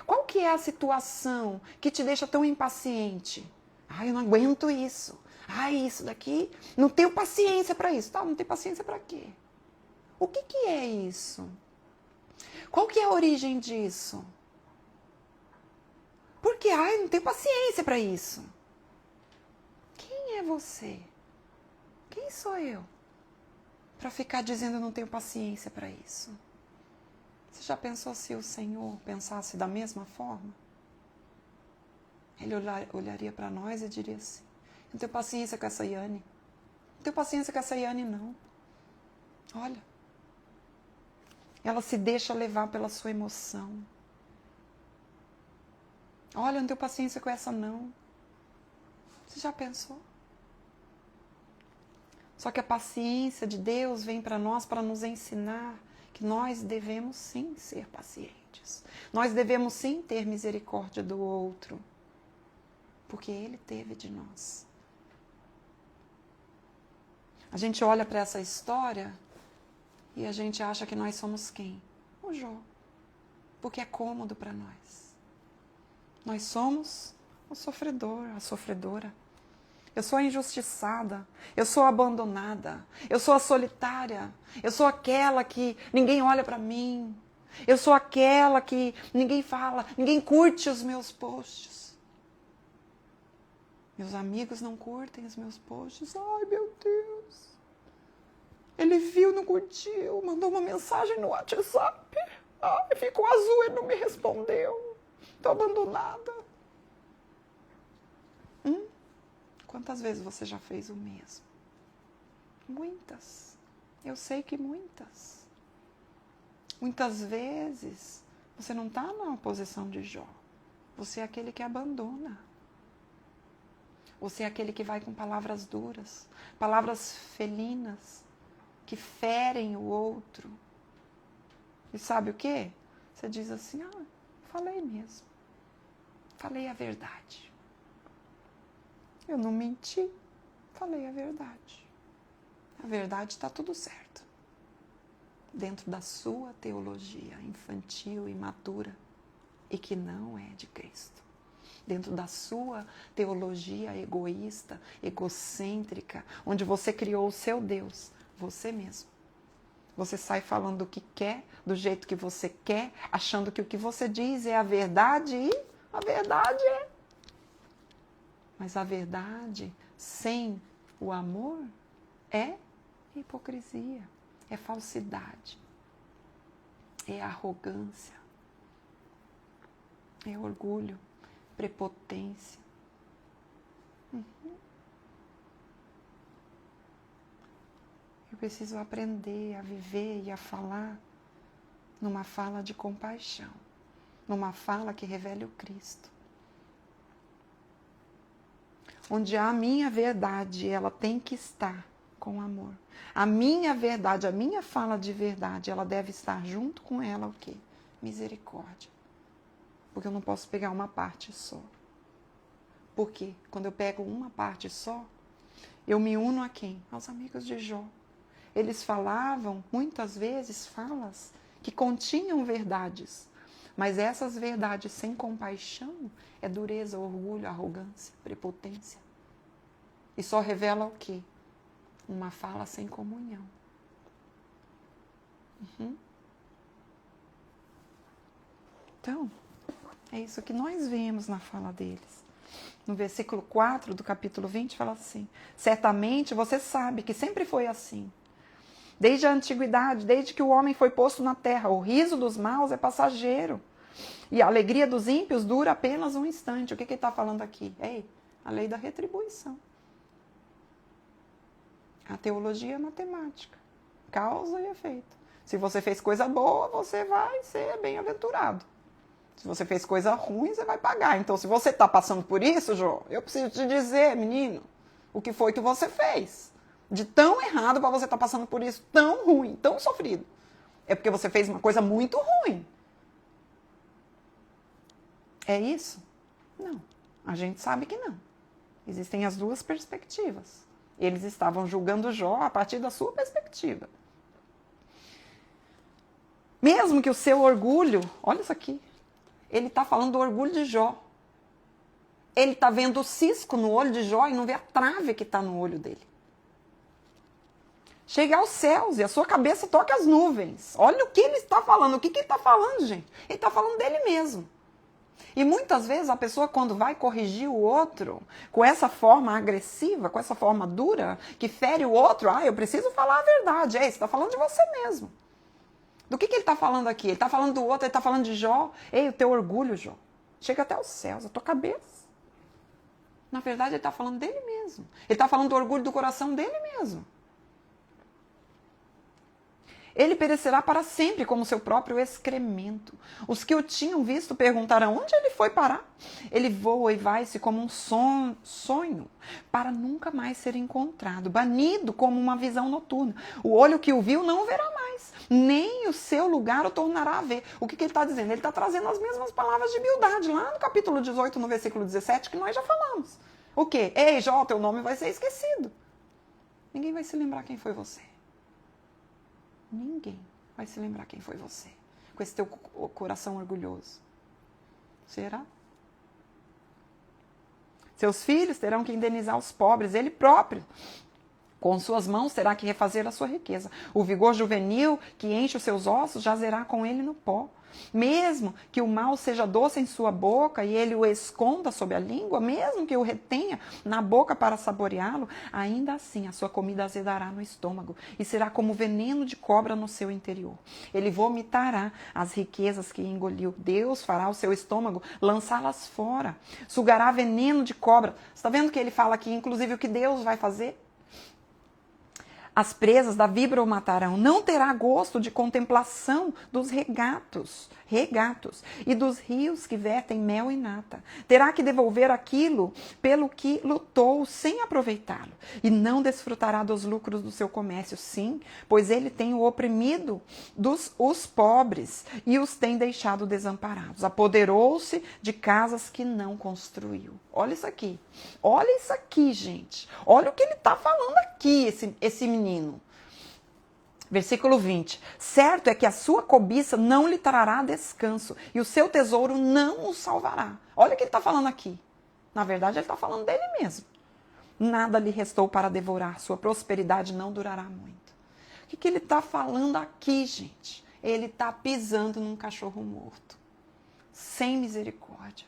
Qual que é a situação que te deixa tão impaciente? Ai, eu não aguento isso. Ai, isso daqui, não tenho paciência para isso. Tá, não tenho paciência para quê? O que é isso? Qual que é a origem disso? Porque, ai, não tenho paciência para isso. Quem é você? Quem sou eu? Para ficar dizendo eu não tenho paciência para isso. Você já pensou se o Senhor pensasse da mesma forma? Ele olharia para nós e diria assim, não tenho paciência com essa Yane. Não tenho paciência com essa Yane, não. Olha. Ela se deixa levar pela sua emoção. Olha, eu não tenho paciência com essa, não. Você já pensou? Só que a paciência de Deus vem para nós para nos ensinar que nós devemos sim ser pacientes. Nós devemos sim ter misericórdia do outro. Porque Ele teve de nós. A gente olha para essa história e a gente acha que nós somos quem? O Jó. Porque é cômodo para nós. Nós somos o sofredor, a sofredora. Eu sou a injustiçada, eu sou a abandonada, eu sou a solitária, eu sou aquela que ninguém olha para mim, eu sou aquela que ninguém fala, ninguém curte os meus posts. Meus amigos não curtem os meus posts. Ai, meu Deus. Ele viu, não curtiu, mandou uma mensagem no WhatsApp. Ai, ficou azul, ele não me respondeu. Estou abandonada. Quantas vezes você já fez o mesmo? Muitas. Eu sei que muitas. Muitas vezes você não está na posição de Jó. Você é aquele que abandona. Você é aquele que vai com palavras duras, palavras felinas, que ferem o outro. E sabe o quê? Você diz assim, falei mesmo. Falei a verdade. Eu não menti, falei a verdade. A verdade está tudo certo. Dentro da sua teologia infantil, imatura. e que não é de Cristo. Dentro da sua teologia egoísta, egocêntrica, onde você criou o seu Deus, você mesmo. Você sai falando o que quer, do jeito que você quer, achando que o que você diz é a verdade e a verdade é. Mas a verdade sem o amor é hipocrisia, é falsidade, é arrogância, é orgulho, prepotência. Eu preciso aprender a viver e a falar numa fala de compaixão, numa fala que revele o Cristo. Onde a minha verdade, ela tem que estar com amor. A minha verdade, a minha fala de verdade, ela deve estar junto com ela o quê? Misericórdia. Porque eu não posso pegar uma parte só. Por quê? Quando eu pego uma parte só, eu me uno a quem? Aos amigos de Jó. Eles falavam, muitas vezes, falas que continham verdades. Mas essas verdades sem compaixão é dureza, orgulho, arrogância, prepotência. E só revela o quê? Uma fala sem comunhão. Então, é isso que nós vemos na fala deles. No versículo 4 do capítulo 20 fala assim: certamente você sabe que sempre foi assim. Desde a antiguidade, desde que o homem foi posto na terra, o riso dos maus é passageiro. E a alegria dos ímpios dura apenas um instante. O que ele está falando aqui? Ei, a lei da retribuição. A teologia é matemática. Causa e efeito. Se você fez coisa boa, você vai ser bem-aventurado. Se você fez coisa ruim, você vai pagar. Então, se você está passando por isso, Jô, eu preciso te dizer, menino, o que foi que você fez. De tão errado para você estar passando por isso, tão ruim, tão sofrido. É porque você fez uma coisa muito ruim. É isso? Não. A gente sabe que não. Existem as duas perspectivas. Eles estavam julgando Jó a partir da sua perspectiva. Mesmo que o seu orgulho, olha isso aqui, ele está falando do orgulho de Jó. Ele está vendo o cisco no olho de Jó e não vê a trave que está no olho dele. Chega aos céus e a sua cabeça toca as nuvens. Olha o que ele está falando. O que ele está falando, gente? Ele está falando dele mesmo. E muitas vezes a pessoa, quando vai corrigir o outro com essa forma agressiva, com essa forma dura, que fere o outro, eu preciso falar a verdade. Você está falando de você mesmo. Do que ele está falando aqui? Ele está falando do outro, ele está falando de Jó. Ei, o teu orgulho, Jó, chega até os céus, a tua cabeça. Na verdade, ele está falando dele mesmo. Ele está falando do orgulho do coração dele mesmo. Ele perecerá para sempre como seu próprio excremento. Os que o tinham visto perguntaram onde ele foi parar. Ele voa e vai-se como um sonho, para nunca mais ser encontrado, banido como uma visão noturna. O olho que o viu não o verá mais, nem o seu lugar o tornará a ver. O que ele está dizendo? Ele está trazendo as mesmas palavras de Bildade, lá no capítulo 18, no versículo 17, que nós já falamos. O quê? Ei, Jó, teu nome vai ser esquecido. Ninguém vai se lembrar quem foi você. Ninguém vai se lembrar quem foi você, com esse teu coração orgulhoso. Será? Seus filhos terão que indenizar os pobres, ele próprio, com suas mãos, terá que refazer a sua riqueza. O vigor juvenil que enche os seus ossos jazerá com ele no pó. Mesmo que o mal seja doce em sua boca e ele o esconda sob a língua, mesmo que o retenha na boca para saboreá-lo, ainda assim a sua comida azedará no estômago e será como veneno de cobra no seu interior. Ele vomitará as riquezas que engoliu. Deus fará o seu estômago lançá-las fora. Sugará veneno de cobra. Você está vendo que ele fala aqui, inclusive, o que Deus vai fazer? As presas da víbora o matarão. Não terá gosto de contemplação dos regatos e dos rios que vertem mel e nata. Terá que devolver aquilo pelo que lutou sem aproveitá-lo. E não desfrutará dos lucros do seu comércio, sim, pois ele tem o oprimido os pobres e os tem deixado desamparados. Apoderou-se de casas que não construiu. Olha isso aqui. Olha isso aqui, gente. Olha o que ele está falando aqui, esse menino. Versículo 20. Certo é que a sua cobiça não lhe trará descanso e o seu tesouro não o salvará. Olha o que ele está falando aqui. Na verdade, ele está falando dele mesmo. Nada lhe restou para devorar, sua prosperidade não durará muito. O que ele está falando aqui, gente? Ele está pisando num cachorro morto, sem misericórdia.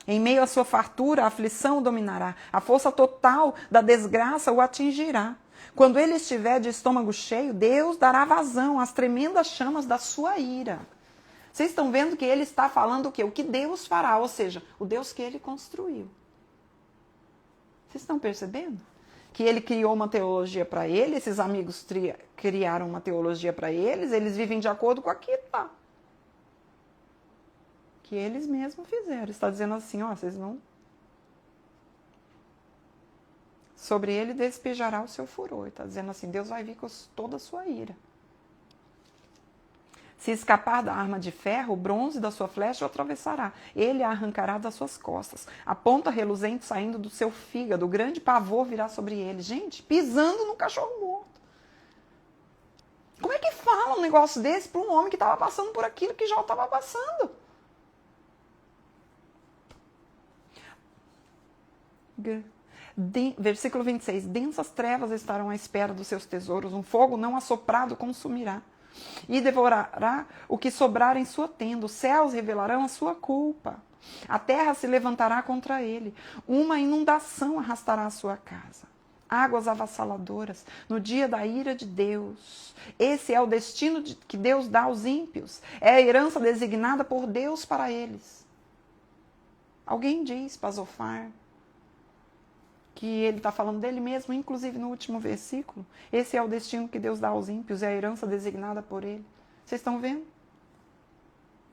Em meio à sua fartura, a aflição o dominará. A força total da desgraça o atingirá. Quando ele estiver de estômago cheio, Deus dará vazão às tremendas chamas da sua ira. Vocês estão vendo que ele está falando o quê? O que Deus fará, ou seja, o Deus que ele construiu. Vocês estão percebendo? Que ele criou uma teologia para ele, esses amigos criaram uma teologia para eles vivem de acordo com aquilo lá. Que eles mesmos fizeram. Está dizendo assim, ó, vocês vão... Sobre ele despejará o seu furor. Está dizendo assim, Deus vai vir com toda a sua ira. Se escapar da arma de ferro, o bronze da sua flecha o atravessará. Ele a arrancará das suas costas. A ponta reluzente saindo do seu fígado. O grande pavor virá sobre ele. Gente, pisando no cachorro morto. Como é que fala um negócio desse para um homem que estava passando por aquilo que Jó estava passando? Versículo 26. Densas trevas estarão à espera dos seus tesouros. Um fogo não assoprado consumirá. E devorará o que sobrar em sua tenda. Os céus revelarão a sua culpa. A terra se levantará contra ele. Uma inundação arrastará a sua casa. Águas avassaladoras no dia da ira de Deus. Esse é o destino que Deus dá aos ímpios. É a herança designada por Deus para eles. Alguém diz para Zofar que ele está falando dele mesmo, inclusive no último versículo. Esse é o destino que Deus dá aos ímpios, é a herança designada por ele. Vocês estão vendo?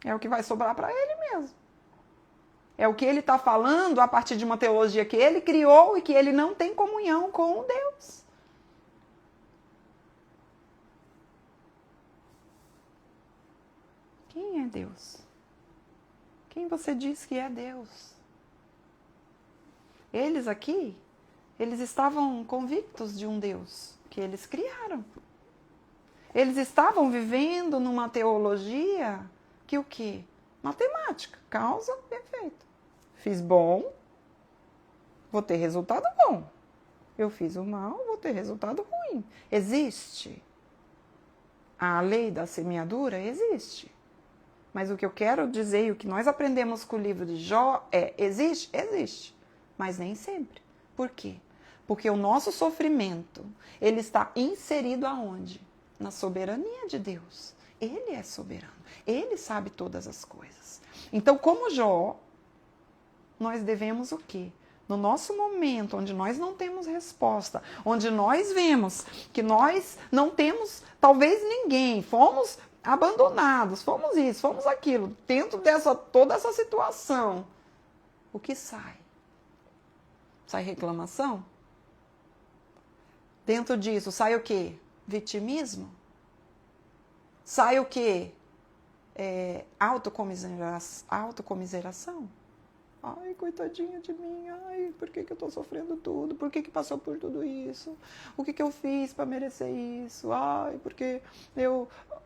É o que vai sobrar para ele mesmo. É o que ele está falando a partir de uma teologia que ele criou e que ele não tem comunhão com Deus. Quem é Deus? Quem você diz que é Deus? Eles aqui, eles estavam convictos de um Deus que eles criaram. Eles estavam vivendo numa teologia que o quê? Matemática, causa, efeito. Fiz bom, vou ter resultado bom. Eu fiz o mal, vou ter resultado ruim. Existe a lei da semeadura? Existe. Mas o que eu quero dizer e o que nós aprendemos com o livro de Jó é, existe? Existe. Mas nem sempre. Por quê? Porque o nosso sofrimento, ele está inserido aonde? Na soberania de Deus. Ele é soberano. Ele sabe todas as coisas. Então, como Jó, nós devemos o quê? No nosso momento, onde nós não temos resposta, onde nós vemos que nós não temos, talvez ninguém, fomos abandonados, fomos isso, fomos aquilo, dentro dessa toda essa situação, o que sai? Sai reclamação? Dentro disso, sai o quê? Vitimismo? Sai o quê? Autocomiseração? Ai, coitadinha de mim. Ai, por que eu estou sofrendo tudo? Por que passou por tudo isso? O que eu fiz para merecer isso? Ai, porque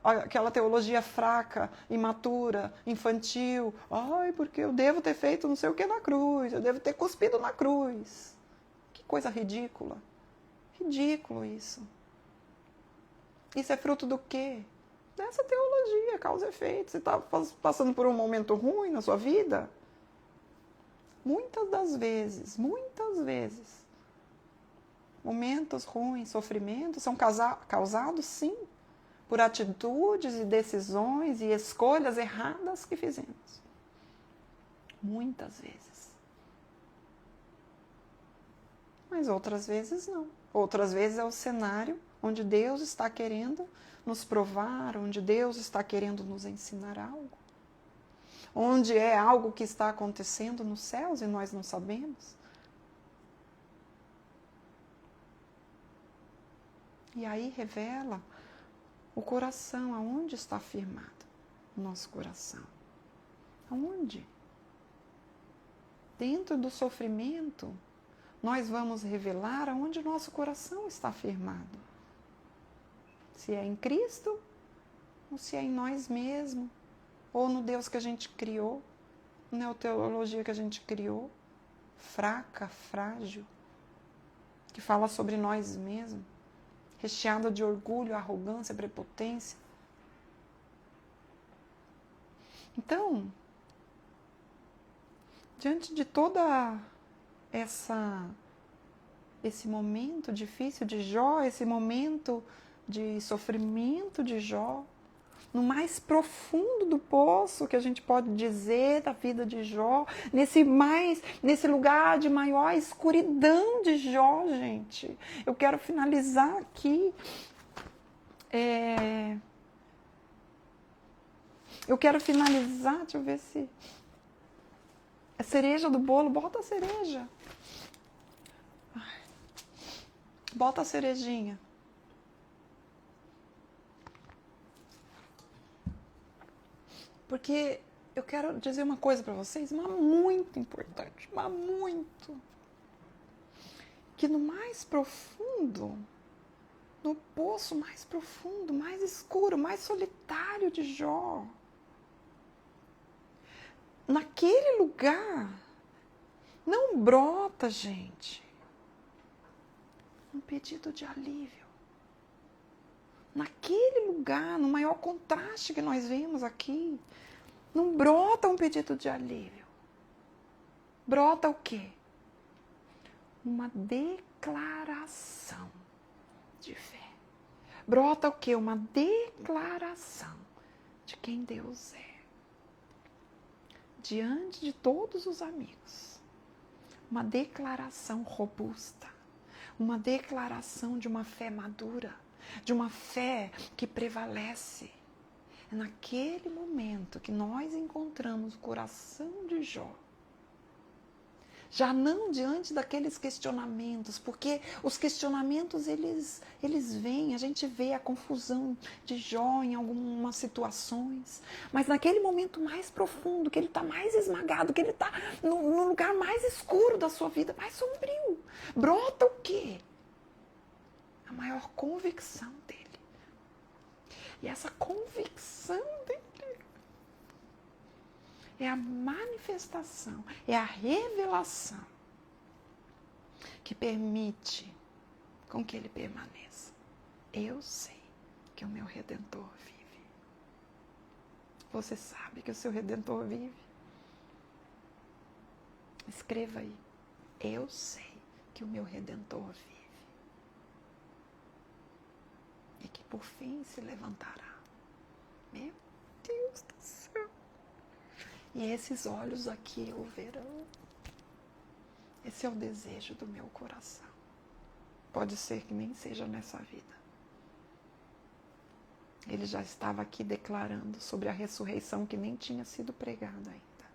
aquela teologia fraca, imatura, infantil. Ai, porque eu devo ter feito não sei o que na cruz. Eu devo ter cuspido na cruz. Que coisa ridícula. Ridículo isso. Isso é fruto do quê? Dessa teologia, causa e efeito. Você está passando por um momento ruim na sua vida? Muitas vezes, momentos ruins, sofrimentos são causados, sim, por atitudes e decisões e escolhas erradas que fizemos. Muitas vezes. Mas outras vezes não. Outras vezes é o cenário onde Deus está querendo nos provar, onde Deus está querendo nos ensinar algo. Onde é algo que está acontecendo nos céus e nós não sabemos. E aí revela o coração, aonde está firmado o nosso coração. Aonde? Dentro do sofrimento, nós vamos revelar aonde o nosso coração está firmado. Se é em Cristo, ou se é em nós mesmos, ou no Deus que a gente criou, na teologia que a gente criou, fraca, frágil, que fala sobre nós mesmos, recheada de orgulho, arrogância, prepotência. Então, diante de toda esse momento difícil de Jó, esse momento de sofrimento de Jó, no mais profundo do poço que a gente pode dizer da vida de Jó, nesse lugar de maior escuridão de Jó, gente. Eu quero finalizar aqui. Eu quero finalizar, deixa eu ver se... A cereja do bolo, bota a cereja. Bota a cerejinha. Porque eu quero dizer uma coisa para vocês, mas muito importante, mas muito. Que no mais profundo, no poço mais profundo, mais escuro, mais solitário de Jó, naquele lugar, não brota, gente, um pedido de alívio. Naquele lugar, no maior contraste que nós vemos aqui, não brota um pedido de alívio. Brota o quê? Uma declaração de fé. Brota o quê? Uma declaração de quem Deus é. Diante de todos os amigos. Uma declaração robusta. Uma declaração de uma fé madura. De uma fé que prevalece. É naquele momento que nós encontramos o coração de Jó. Já não diante daqueles questionamentos, porque os questionamentos eles vêm, a gente vê a confusão de Jó em algumas situações, mas naquele momento mais profundo, que ele está mais esmagado, que ele está no lugar mais escuro da sua vida, mais sombrio, brota o quê? A maior convicção dele. E essa convicção dele é a manifestação, é a revelação que permite com que ele permaneça. Eu sei que o meu Redentor vive. Você sabe que o seu Redentor vive? Escreva aí. Eu sei que o meu Redentor vive. E que por fim se levantará. Meu Deus do céu. E esses olhos aqui o verão. Esse é o desejo do meu coração. Pode ser que nem seja nessa vida. Ele já estava aqui declarando sobre a ressurreição que nem tinha sido pregada ainda.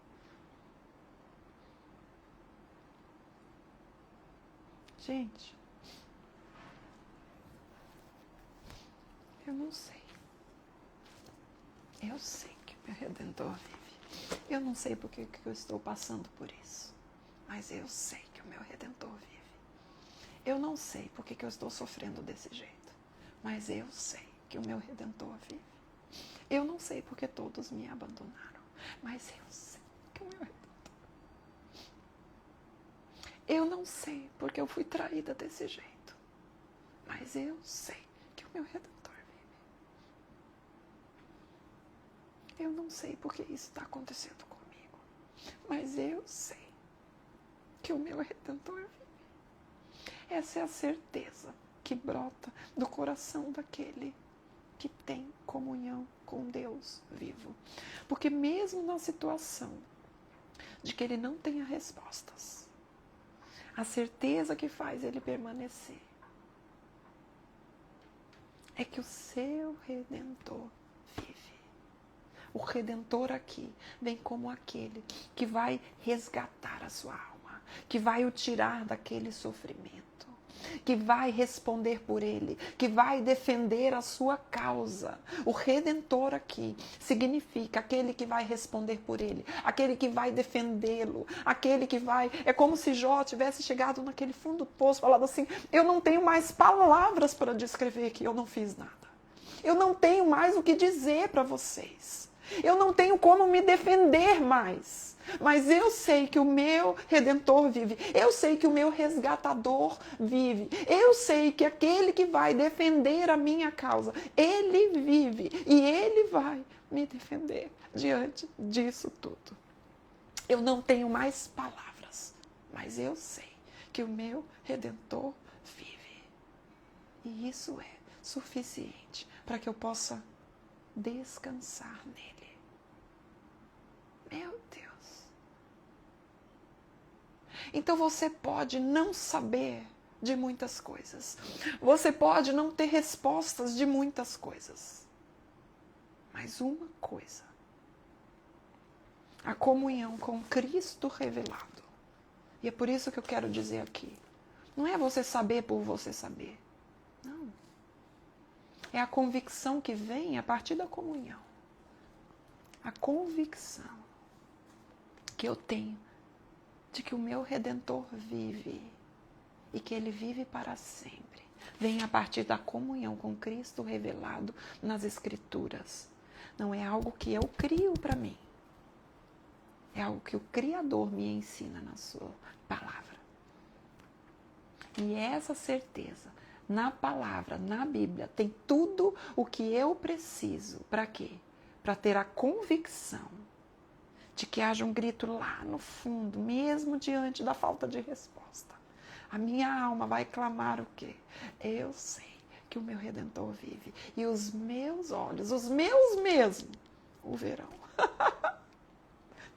Gente, eu não sei. Eu sei que o meu Redentor vive. Eu não sei porque que eu estou passando por isso. Mas eu sei que o meu Redentor vive. Eu não sei porque que eu estou sofrendo desse jeito. Mas eu sei que o meu Redentor vive. Eu não sei porque todos me abandonaram. Mas eu sei que o meu Redentor vive. Eu não sei porque eu fui traída desse jeito. Mas eu sei que o meu Redentor vive. Eu não sei porque isso está acontecendo comigo. Mas eu sei que o meu Redentor vive. Essa é a certeza que brota do coração daquele que tem comunhão com Deus vivo. Porque mesmo na situação de que ele não tenha respostas, a certeza que faz ele permanecer é que o seu Redentor vive. O Redentor aqui vem como aquele que vai resgatar a sua alma, que vai o tirar daquele sofrimento, que vai responder por ele, que vai defender a sua causa. O Redentor aqui significa aquele que vai responder por ele, aquele que vai defendê-lo, aquele que vai... É como se Jó tivesse chegado naquele fundo do poço, falado assim, eu não tenho mais palavras para descrever que eu não fiz nada. Eu não tenho mais o que dizer para vocês. Eu não tenho como me defender mais. Mas eu sei que o meu Redentor vive. Eu sei que o meu resgatador vive. Eu sei que aquele que vai defender a minha causa, ele vive. E ele vai me defender diante disso tudo. Eu não tenho mais palavras, mas eu sei que o meu Redentor vive. E isso é suficiente para que eu possa descansar nele. Meu Deus. Então você pode não saber de muitas coisas. Você pode não ter respostas de muitas coisas. Mas uma coisa. A comunhão com Cristo revelado. E é por isso que eu quero dizer aqui. Não é você saber por você saber. Não. É a convicção que vem a partir da comunhão. A convicção que eu tenho de que o meu Redentor vive e que ele vive para sempre. Vem a partir da comunhão com Cristo revelado nas Escrituras. Não é algo que eu crio para mim. É algo que o Criador me ensina na sua palavra. E essa certeza, na palavra, na Bíblia, tem tudo o que eu preciso. Para quê? Para ter a convicção de que haja um grito lá no fundo, mesmo diante da falta de resposta. A minha alma vai clamar o quê? Eu sei que o meu Redentor vive. E os meus olhos, os meus mesmo, o verão.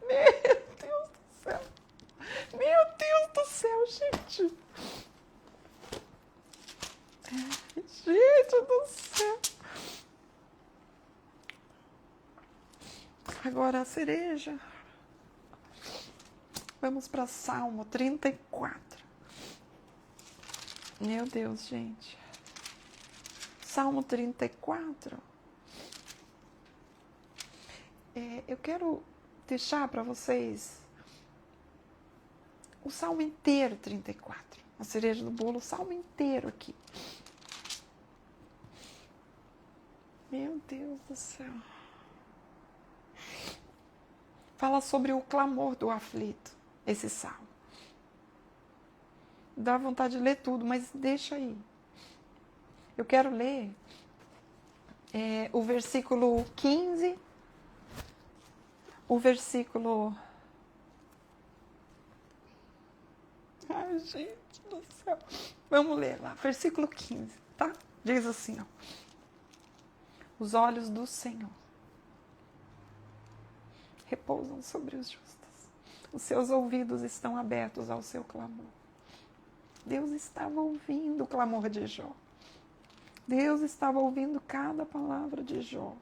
Meu Deus do céu. Meu Deus do céu, gente. Gente do céu. Agora a cereja. Vamos para Salmo 34. Meu Deus, gente. Salmo 34. Eu quero deixar para vocês o Salmo inteiro 34. A cereja do bolo, o Salmo inteiro aqui. Meu Deus do céu. Fala sobre o clamor do aflito, esse salmo. Dá vontade de ler tudo, mas deixa aí. Eu quero ler o versículo 15, o versículo... Ai, gente do céu. Vamos ler lá, versículo 15, tá? Diz assim, ó. Os olhos do Senhor repousam sobre os justos. Os seus ouvidos estão abertos ao seu clamor. Deus estava ouvindo o clamor de Jó. Deus estava ouvindo cada palavra de Jó.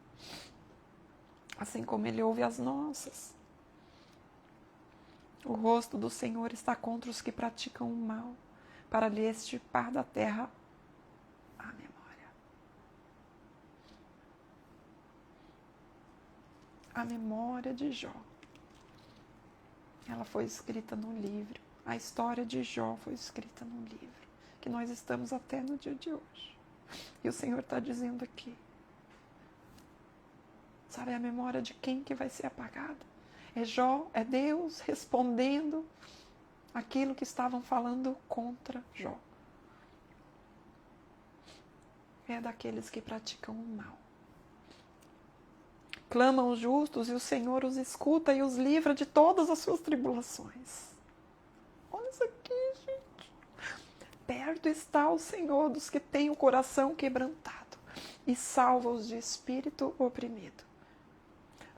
Assim como Ele ouve as nossas. O rosto do Senhor está contra os que praticam o mal, para lhe extirpar da terra a memória. A memória de Jó. Ela foi escrita num livro. A história de Jó foi escrita num livro, que nós estamos até no dia de hoje. E o Senhor está dizendo aqui, sabe a memória de quem que vai ser apagada? É Jó, é Deus respondendo aquilo que estavam falando contra Jó. É daqueles que praticam o mal. Clamam os justos e o Senhor os escuta e os livra de todas as suas tribulações. Olha isso aqui, gente. Perto está o Senhor dos que têm o coração quebrantado e salva-os de espírito oprimido.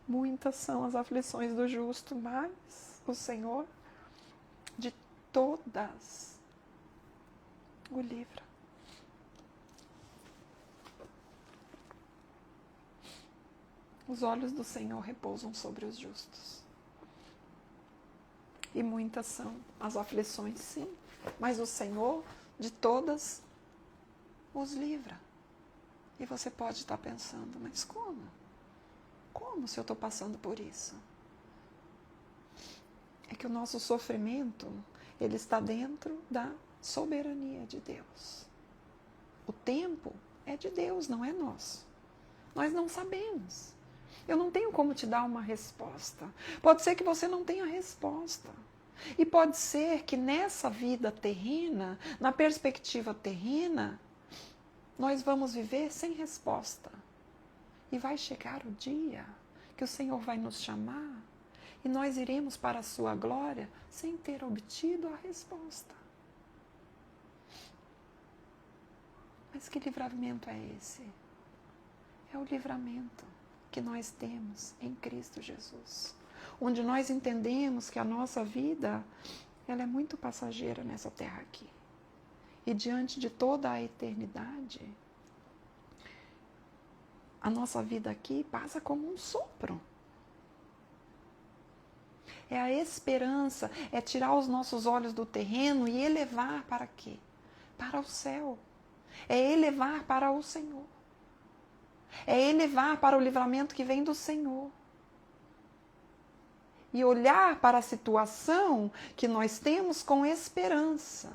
Muitas são as aflições do justo, mas o Senhor de todas o livra. Os olhos do Senhor repousam sobre os justos. E muitas são as aflições, sim, mas o Senhor de todas os livra. E você pode estar pensando, mas como? Como se eu estou passando por isso? É que o nosso sofrimento, ele está dentro da soberania de Deus. O tempo é de Deus, não é nosso. Nós não sabemos. Eu não tenho como te dar uma resposta. Pode ser que você não tenha resposta. E pode ser que nessa vida terrena, na perspectiva terrena, nós vamos viver sem resposta. E vai chegar o dia que o Senhor vai nos chamar e nós iremos para a sua glória sem ter obtido a resposta. Mas que livramento é esse? É o livramento que nós temos em Cristo Jesus, onde nós entendemos que a nossa vida, ela é muito passageira nessa terra aqui. E diante de toda a eternidade, a nossa vida aqui passa como um sopro. É a esperança, é tirar os nossos olhos do terreno e elevar para quê? Para o céu. É elevar para o Senhor. É elevar para o livramento que vem do Senhor. E olhar para a situação que nós temos com esperança.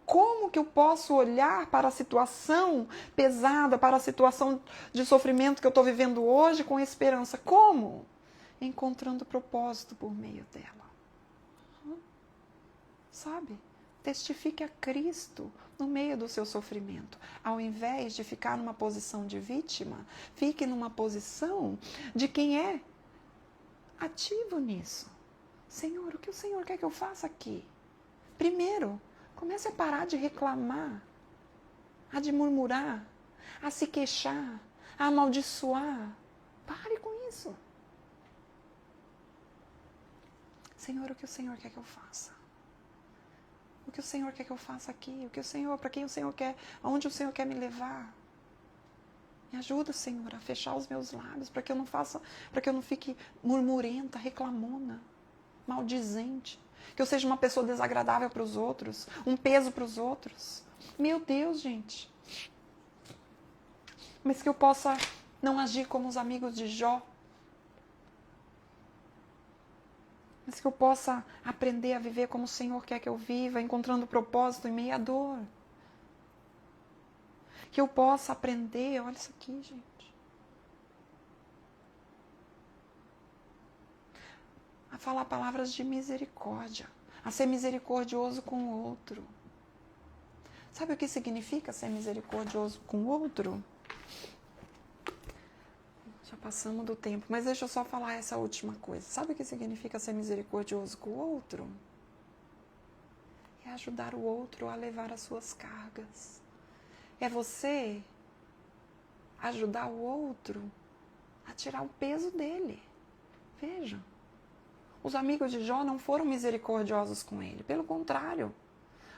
Como que eu posso olhar para a situação pesada, para a situação de sofrimento que eu estou vivendo hoje com esperança? Como? Encontrando propósito por meio dela. Sabe? Testifique a Cristo no meio do seu sofrimento. Ao invés de ficar numa posição de vítima, fique numa posição de quem é ativo nisso. Senhor, o que o Senhor quer que eu faça aqui? Primeiro, comece a parar de reclamar, a de murmurar, a se queixar, a amaldiçoar. Pare com isso. Senhor, o que o Senhor quer que eu faça? O que o Senhor quer que eu faça aqui? O que o Senhor, para quem o Senhor quer, aonde o Senhor quer me levar? Me ajuda, Senhor, a fechar os meus lábios, para que eu não faça, para que eu não fique murmurenta, reclamona, maldizente. Que eu seja uma pessoa desagradável para os outros, um peso para os outros. Meu Deus, gente. Mas que eu possa não agir como os amigos de Jó. Mas que eu possa aprender a viver como o Senhor quer que eu viva, encontrando propósito em meio à dor. Que eu possa aprender, olha isso aqui, gente. A falar palavras de misericórdia, a ser misericordioso com o outro. Sabe o que significa ser misericordioso com o outro? Já passamos do tempo, mas deixa eu só falar essa última coisa. Sabe o que significa ser misericordioso com o outro? É ajudar o outro a levar as suas cargas. É você ajudar o outro a tirar o peso dele. Veja. Os amigos de Jó não foram misericordiosos com ele. Pelo contrário.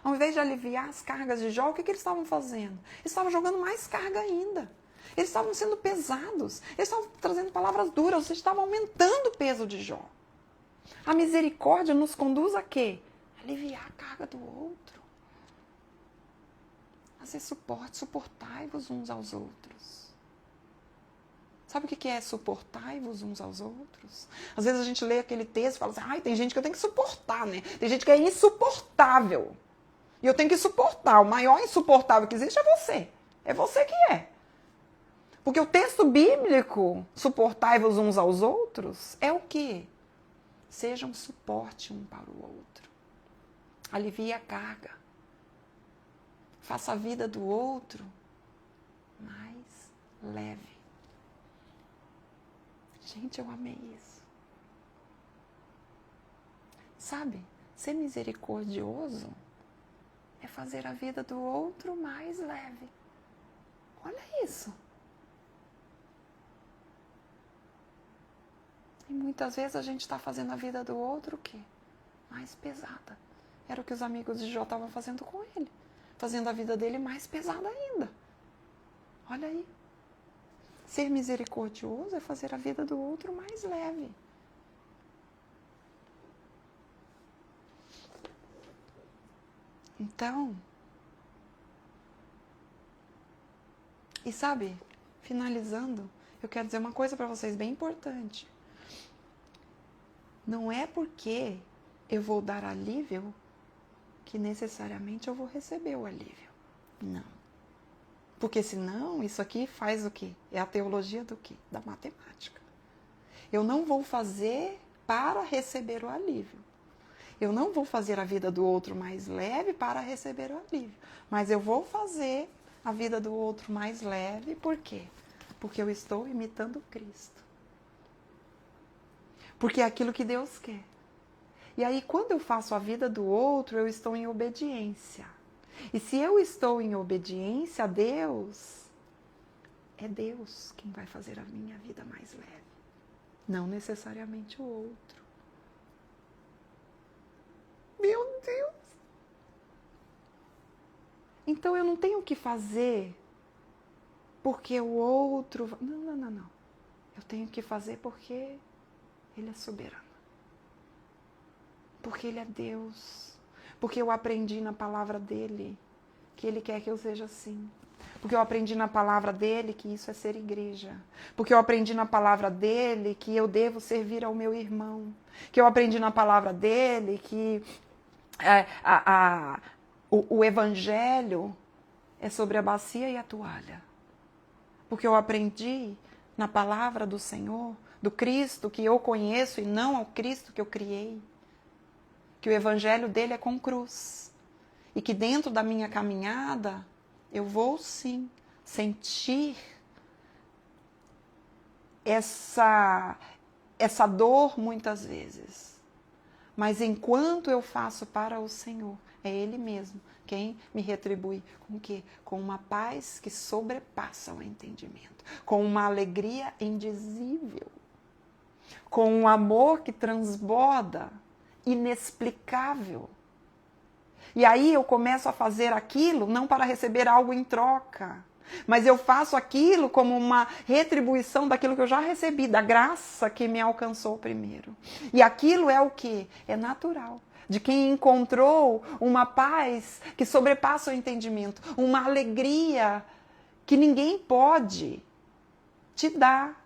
Ao invés de aliviar as cargas de Jó, o que eles estavam fazendo? Eles estavam jogando mais carga ainda. Eles estavam sendo pesados. Eles estavam trazendo palavras duras. Eles estavam aumentando o peso de Jó. A misericórdia nos conduz a quê? Aliviar a carga do outro. Fazer suporte. Suportai-vos uns aos outros. Sabe o que é suportai-vos uns aos outros? Às vezes a gente lê aquele texto e fala assim, ai, tem gente que eu tenho que suportar, né? Tem gente que é insuportável. E eu tenho que suportar. O maior insuportável que existe é você. É você que é. Porque o texto bíblico, suportai-vos uns aos outros, é o quê? Seja um suporte um para o outro. Alivie a carga. Faça a vida do outro mais leve. Gente, eu amei isso. Sabe, ser misericordioso é fazer a vida do outro mais leve. Olha isso. E muitas vezes a gente está fazendo a vida do outro o quê? Mais pesada. Era o que os amigos de Jó estavam fazendo com ele. Fazendo a vida dele mais pesada ainda. Olha aí. Ser misericordioso é fazer a vida do outro mais leve. Então, e sabe, finalizando, eu quero dizer uma coisa para vocês bem importante. Não é porque eu vou dar alívio que necessariamente eu vou receber o alívio. Não. Porque senão, isso aqui faz o quê? É a teologia do quê? Da matemática. Eu não vou fazer para receber o alívio. Eu não vou fazer a vida do outro mais leve para receber o alívio. Mas eu vou fazer a vida do outro mais leve, por quê? Porque eu estou imitando Cristo. Porque é aquilo que Deus quer. E aí, quando eu faço a vida do outro, eu estou em obediência. E se eu estou em obediência a Deus, é Deus quem vai fazer a minha vida mais leve. Não necessariamente o outro. Meu Deus! Então eu não tenho que fazer porque o outro... Não. Eu tenho que fazer porque Ele é soberano. Porque Ele é Deus. Porque eu aprendi na palavra dEle que Ele quer que eu seja assim. Porque eu aprendi na palavra dEle que isso é ser igreja. Porque eu aprendi na palavra dEle que eu devo servir ao meu irmão. Que eu aprendi na palavra dEle que o evangelho é sobre a bacia e a toalha. Porque eu aprendi na palavra do Senhor, do Cristo que eu conheço e não ao Cristo que eu criei. Que o evangelho dele é com cruz. E que dentro da minha caminhada, eu vou sim sentir essa dor muitas vezes. Mas enquanto eu faço para o Senhor, é Ele mesmo quem me retribui com o quê? Com uma paz que sobrepassa o entendimento. Com uma alegria indizível. Com um amor que transborda, inexplicável. E aí eu começo a fazer aquilo não para receber algo em troca, mas eu faço aquilo como uma retribuição daquilo que eu já recebi, da graça que me alcançou primeiro. E aquilo é o quê? É natural. De quem encontrou uma paz que sobrepassa o entendimento, uma alegria que ninguém pode te dar.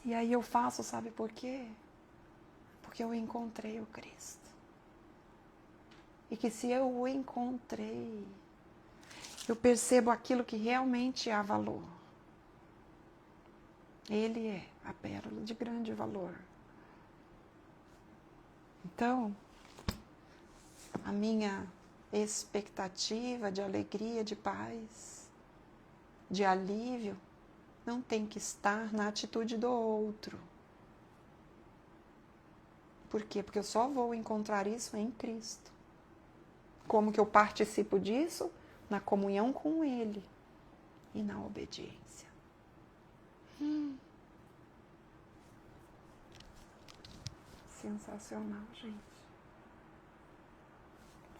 E aí eu faço, sabe por quê? Porque eu encontrei o Cristo. E que se eu o encontrei, eu percebo aquilo que realmente há valor. Ele é a pérola de grande valor. Então, a minha expectativa de alegria, de paz, de alívio, não tem que estar na atitude do outro. Por quê? Porque eu só vou encontrar isso em Cristo. Como que eu participo disso? Na comunhão com Ele e na obediência. Sensacional, gente.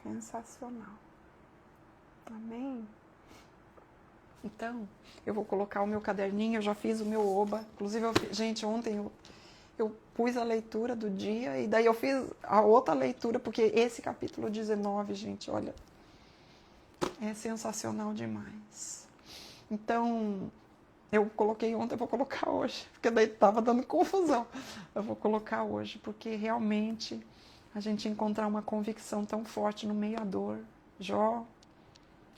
Sensacional. Amém? Então, eu vou colocar o meu caderninho, eu já fiz o meu oba. Inclusive, gente, ontem eu pus a leitura do dia e daí eu fiz a outra leitura, porque esse capítulo 19, gente, olha, é sensacional demais. Então, eu coloquei ontem, eu vou colocar hoje, porque daí estava dando confusão. Eu vou colocar hoje, porque realmente a gente encontrar uma convicção tão forte no meio da dor. Jó,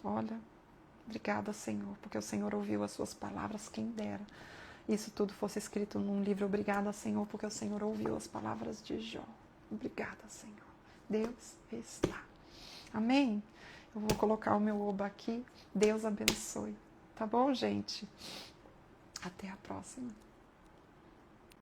olha, obrigada, Senhor, porque o Senhor ouviu as suas palavras, quem dera. Isso tudo fosse escrito num livro. Obrigada, Senhor, porque o Senhor ouviu as palavras de Jó. Obrigada, Senhor. Deus está. Amém? Eu vou colocar o meu oba aqui. Deus abençoe. Tá bom, gente? Até a próxima.